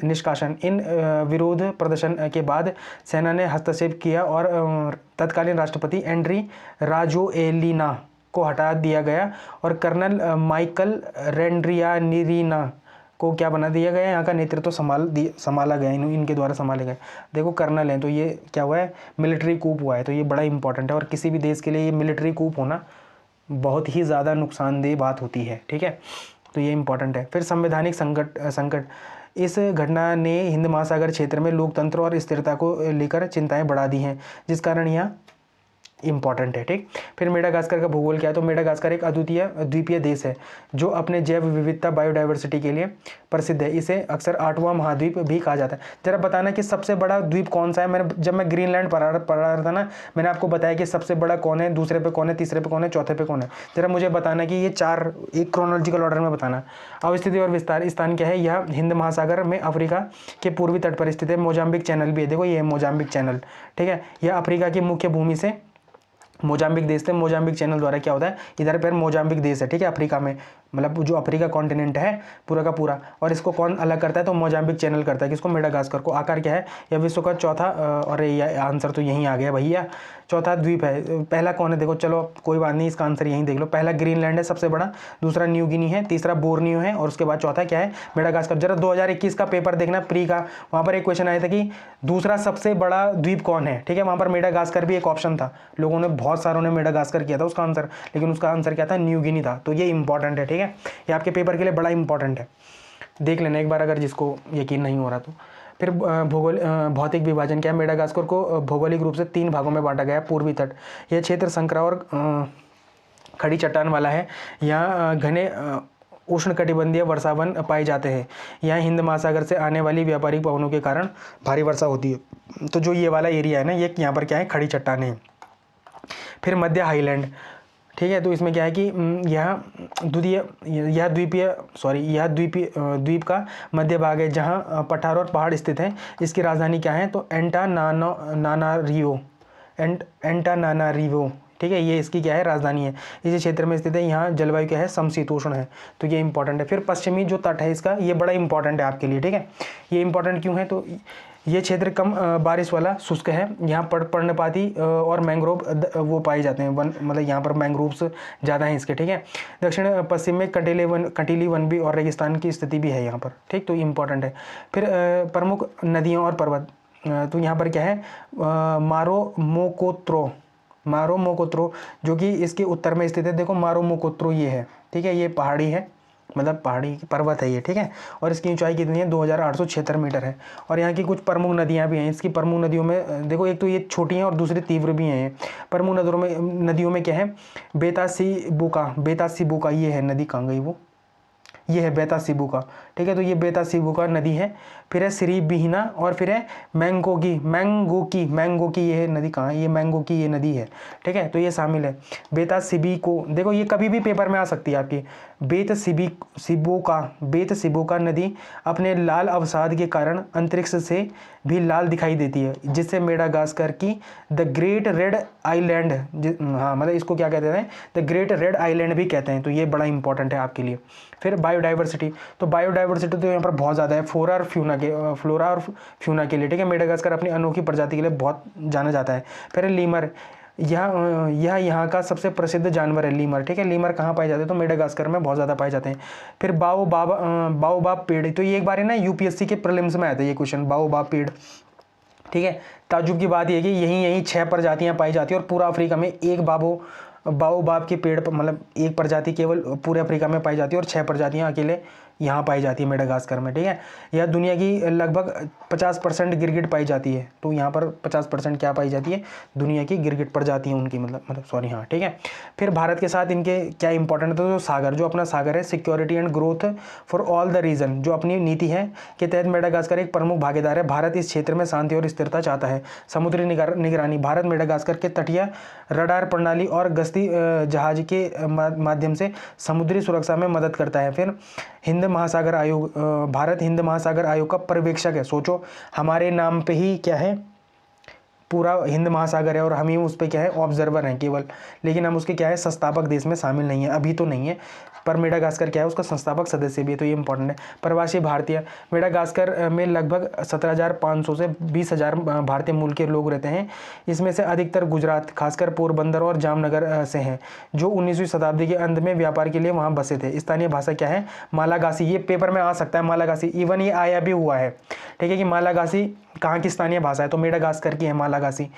निष्कासन। इन विरोध प्रदर्शन के बाद सेना ने हस्तक्षेप किया और तत्कालीन राष्ट्रपति एंड्री राजोएलिना को हटा दिया गया और कर्नल माइकल रेंड्रियानिरीना को क्या बना दिया गया? यहाँ का नेतृत्व संभाला गया, इनके द्वारा संभाले गए। देखो कर्नल हैं तो ये क्या हुआ है? मिलिट्री कूप हुआ है। तो ये बड़ा इंपॉर्टेंट है और किसी भी देश के लिए ये मिलिट्री कूप होना बहुत ही ज़्यादा नुकसानदेह बात होती है, ठीक है। तो ये इंपॉर्टेंट है। फिर संवैधानिक संकट। इस घटना ने हिंद महासागर क्षेत्र में लोकतंत्र और स्थिरता को लेकर चिंताएं बढ़ा दी हैं, जिस कारण यहाँ इंपॉर्टेंट है, ठीक। फिर मेडागास्कर का भूगोल क्या है? तो मेडागास्कर एक अद्वितीय द्वीपीय देश है जो अपने जैव विविधता बायोडाइवर्सिटी के लिए प्रसिद्ध है। इसे अक्सर 8वां महाद्वीप भी कहा जाता है। जरा बताना कि सबसे बड़ा द्वीप कौन सा है? जब मैं ग्रीनलैंड पढ़ा रहा था ना, मैंने आपको बताया कि सबसे बड़ा कौन है, दूसरे पे कौन है, तीसरे पे कौन है, चौथे पे कौन है। जरा मुझे बताना कि ये 4 एक क्रोनोलॉजिकल ऑर्डर में बताना। अवस्थिति और विस्तार। स्थान क्या है? यह हिंद महासागर में अफ्रीका के पूर्वी तट पर स्थित है। मोजाम्बिक चैनल भी है, देखो ये मोजाम्बिक चैनल, ठीक है। यह अफ्रीका की मुख्य भूमि से मोजाम्बिक देश थे। मोजाम्बिक चैनल द्वारा क्या होता है, इधर पर मोजाम्बिक देश है, ठीक है, अफ्रीका में, मतलब जो अफ्रीका कॉन्टिनेंट है पूरा का पूरा, और इसको कौन अलग करता है, तो मोजाम्बिक चैनल करता है, किसको, मेडागास्कर को। आकार क्या है, यह विश्व का चौथा, और ये आंसर तो यहीं आ गया भैया, चौथा द्वीप है। पहला कौन है, देखो चलो कोई बात नहीं, इसका आंसर यहीं देख लो। पहला ग्रीनलैंड है सबसे बड़ा, दूसरा न्यू गिनी है, तीसरा बोर्नियो है, और उसके बाद चौथा क्या है, मेडागास्कर। जरा 2021 का पेपर देखना प्री का, वहाँ पर एक क्वेश्चन आया था कि दूसरा सबसे बड़ा द्वीप कौन है, ठीक है, वहाँ पर मेडागास्कर भी एक ऑप्शन था। लोगों ने, बहुत सारों ने मेडागास्कर किया था उसका आंसर, लेकिन उसका आंसर क्या था, न्यू गिनी था। तो ये इंपॉर्टेंट है, ठीक है, ये आपके पेपर के लिए बड़ा इंपॉर्टेंट है, देख लेना एक बार अगर जिसको यकीन नहीं हो रहा तो। फिर भौतिक विभाजन क्या है, मेडागास्कर को भौगोलिक रूप से 3 भागों में बांटा गया है। पूर्वी तट, यह क्षेत्र संकरा और खड़ी चट्टान वाला है। यहाँ घने उष्णकटिबंधीय वर्षावन पाए जाते हैं। यहाँ हिंद महासागर से आने वाली व्यापारिक पवनों के कारण भारी वर्षा होती है। तो जो ये वाला एरिया है ना, ये यहाँ पर क्या है, खड़ी चट्टानें हैं। फिर मध्य हाईलैंड, ठीक है, तो इसमें क्या है कि यह द्वीप का मध्य भाग है, जहाँ पठार और पहाड़ स्थित हैं। इसकी राजधानी क्या है, तो एंटानानारिवो, ठीक है, ये इसकी क्या है, राजधानी है। इसी क्षेत्र में स्थित है। यहाँ जलवायु क्या है, समशीतोष्ण है, तो ये इंपॉर्टेंट है। फिर पश्चिमी जो तट है इसका, ये बड़ा इंपॉर्टेंट है आपके लिए, ठीक है। ये इंपॉर्टेंट क्यों है, तो ये क्षेत्र कम बारिश वाला शुष्क है। यहाँ पर्णपाती और मैंग्रोव वो पाए जाते हैं, मतलब यहाँ पर मैंग्रोव्स ज़्यादा हैं इसके, ठीक है। दक्षिण पश्चिम में कंटीली वन भी और रेगिस्तान की स्थिति भी है यहाँ पर, ठीक, तो इंपॉर्टेंट है। फिर प्रमुख नदियाँ और पर्वत, तो यहाँ पर क्या है, मारो मोकोत्रो जो कि इसके उत्तर में स्थित है। देखो मारो मोकोत्रो ये है, ठीक है, ये पहाड़ी है, मतलब पहाड़ी पर्वत है ये, ठीक है, और इसकी ऊंचाई कितनी है, 2876 मीटर है। और यहाँ की कुछ प्रमुख नदियाँ भी हैं। इसकी प्रमुख नदियों में देखो, एक तो ये छोटी हैं और दूसरी तीव्र भी हैं। प्रमुख नदियों में क्या है, बेतासीबुका ये है नदी, कहाँ गई वो, ये है बेतासीबुका, ठीक है, तो ये बेतासीबुका नदी है। फिर है श्रीबिहना, और फिर है मैंगो की ये नदी, कहाँ है, ये मैंगो की ये नदी है, ठीक है, तो ये शामिल है। बेतासीबी देखो ये कभी भी पेपर में आ सकती है आपकी। बेतसिबोका नदी अपने लाल अवसाद के कारण अंतरिक्ष से भी लाल दिखाई देती है, जिससे मेडागास्कर की द ग्रेट रेड आइलैंड, हाँ मतलब इसको क्या कहते हैं, द ग्रेट रेड आइलैंड भी कहते हैं, तो ये बड़ा इंपॉर्टेंट है आपके लिए। फिर बायोडाइवर्सिटी, तो बायोडाइवर्सिटी तो यहाँ पर बहुत ज़्यादा है, फ्लोरा और फ्यूना के लिए, ठीक है। मेडागास्कर अपनी अनोखी प्रजाति के लिए बहुत जाना जाता है। फिर लीमर, यह यहाँ का सबसे प्रसिद्ध जानवर है, लीमर, ठीक है। लीमर कहाँ पाए जाते हैं, तो मेडागास्कर में बहुत ज़्यादा पाए जाते हैं। फिर बाओबाब पेड़, तो ये एक बार है ना यूपीएससी के प्रीलिम्स में आया था ये क्वेश्चन, बाओबाब पेड़, ठीक है। ताज्जुब की बात यह है कि यहीं 6 प्रजातियाँ पाई जाती हैं, और पूरा अफ्रीका में एक बाओबाब के पेड़, मतलब एक प्रजाति केवल पूरे अफ्रीका में पाई जाती है, और 6 प्रजातियाँ अकेले यहाँ पाई जाती है मेडागास्कर में, ठीक है। यह दुनिया की लगभग 50% गिरगिट पाई जाती है, तो यहाँ पर 50% क्या पाई जाती है, दुनिया की गिरगिट प्रजाति है उनकी, मतलब सॉरी, हाँ, ठीक है। फिर भारत के साथ इनके क्या इंपॉर्टेंट है, तो जो सागर, जो अपना सागर है, security and growth for all the region, जो अपनी नीति है के तहत मेडागास्कर एक प्रमुख भागीदार है। भारत इस क्षेत्र में शांति और स्थिरता चाहता है। समुद्री निगरानी, भारत मेडागास्कर के तटीय रडार प्रणाली और गश्ती जहाज के माध्यम से समुद्री सुरक्षा में मदद करता है। फिर हिंद महासागर आयोग, भारत हिंद महासागर आयोग का पर्यवेक्षक है। सोचो हमारे नाम पे ही क्या है, पूरा हिंद महासागर है, और हम ही उस पर क्या है, ऑब्जर्वर हैं केवल, लेकिन हम उसके क्या है, संस्थापक देश में शामिल नहीं है, अभी तो नहीं है, पर मेडागास्कर क्या है, उसका संस्थापक सदस्य भी है, तो ये इंपॉर्टेंट है। प्रवासी भारतीय, मेडागास्कर में लगभग 17,500 से 20,000 भारतीय मूल के लोग रहते हैं। इसमें से अधिकतर गुजरात, खासकर पोरबंदर और जामनगर से हैं, जो 19वीं शताब्दी के अंत में व्यापार के लिए वहाँ बसे थे। स्थानीय भाषा क्या है, मालागासी, ये पेपर में आ सकता है मालागासी, इवन ये आया भी हुआ है, ठीक है, कि मालागासी कहाँ की स्थानीय भाषा है, तो मेडागास्कर की है मालागासी।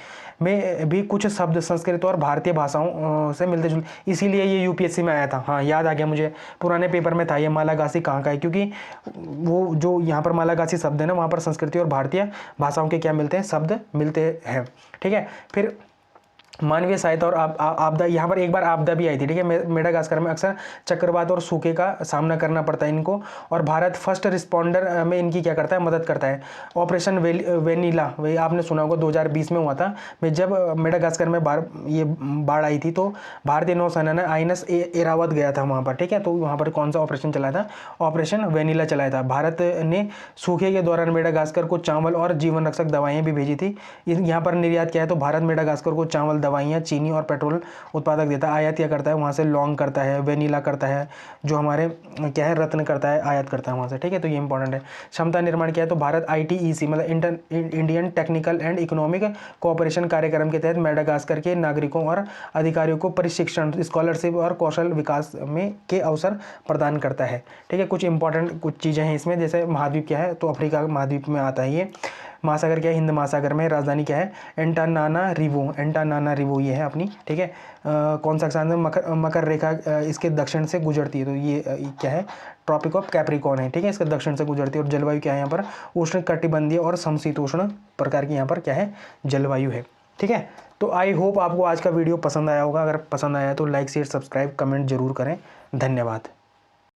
में भी कुछ शब्द संस्कृत और भारतीय भाषाओं से मिलते जुलते, इसीलिए ये यूपीएससी में आया था, हाँ याद आ गया मुझे, पुराने पेपर में था ये मालागासी कहाँ का है, क्योंकि वो जो यहाँ पर मालागासी शब्द है ना, वहाँ पर संस्कृति और भारतीय भाषाओं के क्या मिलते हैं, शब्द मिलते हैं, ठीक है। फिर मानवीय सहायता और आपदा, यहाँ पर एक बार आपदा भी आई थी, ठीक है। मेडागास्कर में अक्सर चक्रवात और सूखे का सामना करना पड़ता है इनको, और भारत फर्स्ट रिस्पॉन्डर में इनकी क्या करता है, मदद करता है। ऑपरेशन वेनिला, वही आपने सुना होगा, 2020 में हुआ था, जब मेडागास्कर में ये बाढ़ आई थी, तो भारतीय नौसेना ने INS एरावत गया था वहाँ पर, ठीक है। तो वहाँ पर कौन सा ऑपरेशन चलाया था, ऑपरेशन वेनिला चलाया था। भारत ने सूखे के दौरान मेडागास्कर को चावल और जीवन रक्षक दवाएँ भी भेजी थी। यहाँ पर निर्यात क्या है, तो भारत मेडागास्कर को चावल, दवाइयाँ, चीनी और पेट्रोल उत्पादक देता है, आयात क्या करता है वहाँ से, लौंग करता है, वेनिला करता है, जो हमारे क्या है रत्न करता है, आयात करता है वहाँ से, ठीक है। तो ये इंपॉर्टेंट है। क्षमता निर्माण क्या है, तो भारत ITEC मतलब Indian technical and economic cooperation कार्यक्रम के तहत मेडागास्कर के नागरिकों और अधिकारियों को प्रशिक्षण, स्कॉलरशिप और कौशल विकास में के अवसर प्रदान करता है, ठीक है। कुछ इंपॉर्टेंट कुछ चीज़ें हैं इसमें, जैसे महाद्वीप क्या है, तो अफ्रीका महाद्वीप में आता है ये। महासागर क्या है, हिंद महासागर में। राजधानी क्या है, एंटानानारिवो ये है अपनी, ठीक है। कौन सा अक्षांश मकर रेखा इसके दक्षिण से गुजरती है, तो ये क्या है, ट्रॉपिक ऑफ कैप्रिकॉर्न है, ठीक है, इसके दक्षिण से गुजरती है। और जलवायु क्या है यहाँ पर, उष्ण कटिबंधीय और समशीतोष्ण प्रकार की यहाँ पर क्या है, जलवायु है, ठीक है। तो आई होप आपको आज का वीडियो पसंद आया होगा। अगर पसंद आया तो लाइक शेयर सब्सक्राइब कमेंट जरूर करें। धन्यवाद।